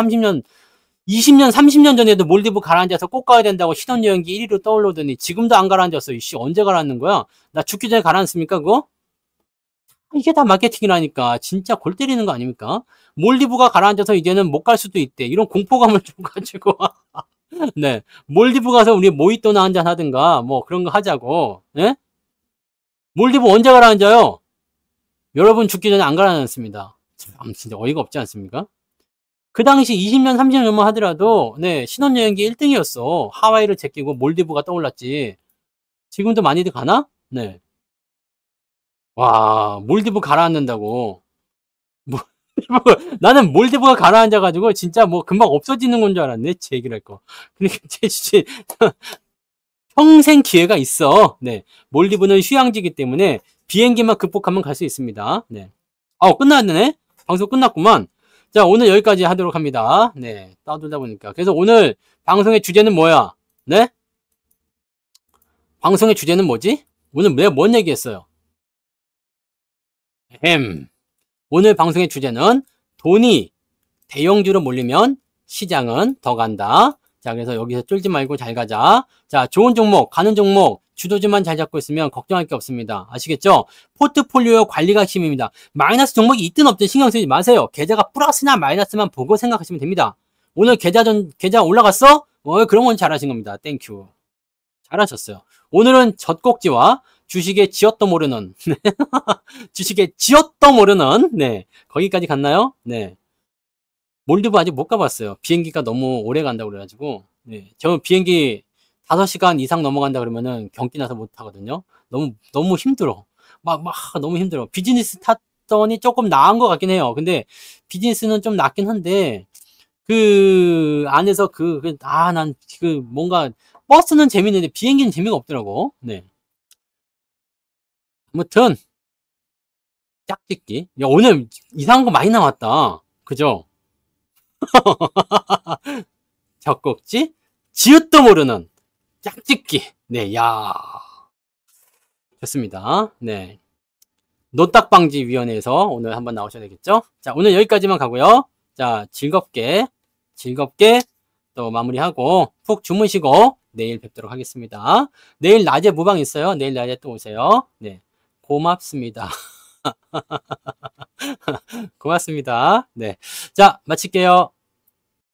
30년 전에도 몰디브 가라앉아서 꼭 가야 된다고 신혼여행기 1위로 떠올르더니 지금도 안 가라앉았어. 언제 가라앉는 거야? 나 죽기 전에 가라앉습니까, 그거? 이게 다 마케팅이라니까. 진짜 골 때리는 거 아닙니까? 몰디브가 가라앉아서 이제는 못 갈 수도 있대. 이런 공포감을 좀 가지고. 네. 몰디브 가서 우리 모히또나 한잔 하든가, 뭐 그런 거 하자고. 예? 몰디브 언제 가라앉아요? 여러분 죽기 전에 안 가라앉았습니다. 참 진짜 어이가 없지 않습니까? 그 당시 20년, 30년 전만 하더라도 네 신혼여행기 1등이었어. 하와이를 제끼고 몰디브가 떠올랐지. 지금도 많이들 가나? 네. 와 몰디브 가라앉는다고. 나는 몰디브가 가라앉아가지고 진짜 뭐 금방 없어지는 건 줄 알았네. 제 얘기를 할 거. 근데 진짜 평생 기회가 있어. 네. 몰디브는 휴양지이기 때문에 비행기만 극복하면 갈 수 있습니다. 네. 끝났네. 방송 끝났구만. 자, 오늘 여기까지 하도록 합니다. 네. 떠들다 보니까. 그래서 오늘 방송의 주제는 뭐야? 네? 방송의 주제는 뭐지? 오늘 내가 뭔 얘기했어요? 오늘 방송의 주제는 돈이 대형주로 몰리면 시장은 더 간다. 자, 그래서 여기서 쫄지 말고 잘 가자. 자, 좋은 종목, 가는 종목, 주도주만 잘 잡고 있으면 걱정할 게 없습니다. 아시겠죠? 포트폴리오 관리가 핵심입니다. 마이너스 종목이 있든 없든 신경 쓰지 마세요. 계좌가 플러스나 마이너스만 보고 생각하시면 됩니다. 오늘 계좌 올라갔어? 그런 건 잘하신 겁니다. 땡큐. 잘하셨어요. 오늘은 젖꼭지와 주식에 쥐었도 모르는 주식에 쥐었도 모르는 네 거기까지 갔나요? 네 몰디브 아직 못 가봤어요. 비행기가 너무 오래 간다고 그래가지고 네 저 비행기 5시간 이상 넘어간다 그러면은 경기 나서 못 타거든요. 너무 힘들어. 막 너무 힘들어. 비즈니스 탔더니 조금 나은 것 같긴 해요. 근데 비즈니스는 좀 낫긴 한데 그 안에서 난 뭔가 버스는 재밌는데 비행기는 재미가 없더라고. 네. 아무튼 짝짓기. 야, 오늘 이상한 거 많이 나왔다. 그죠? 젖꼭지? 지읒도 모르는 짝짓기. 네, 야. 좋습니다. 네. 노딱방지위원회에서 오늘 한번 나오셔야 되겠죠? 자, 오늘 여기까지만 가고요. 자, 즐겁게 또 마무리하고 푹 주무시고 내일 뵙도록 하겠습니다. 내일 낮에 무방 있어요. 내일 낮에 또 오세요. 네. 고맙습니다. 고맙습니다. 네. 자, 마칠게요.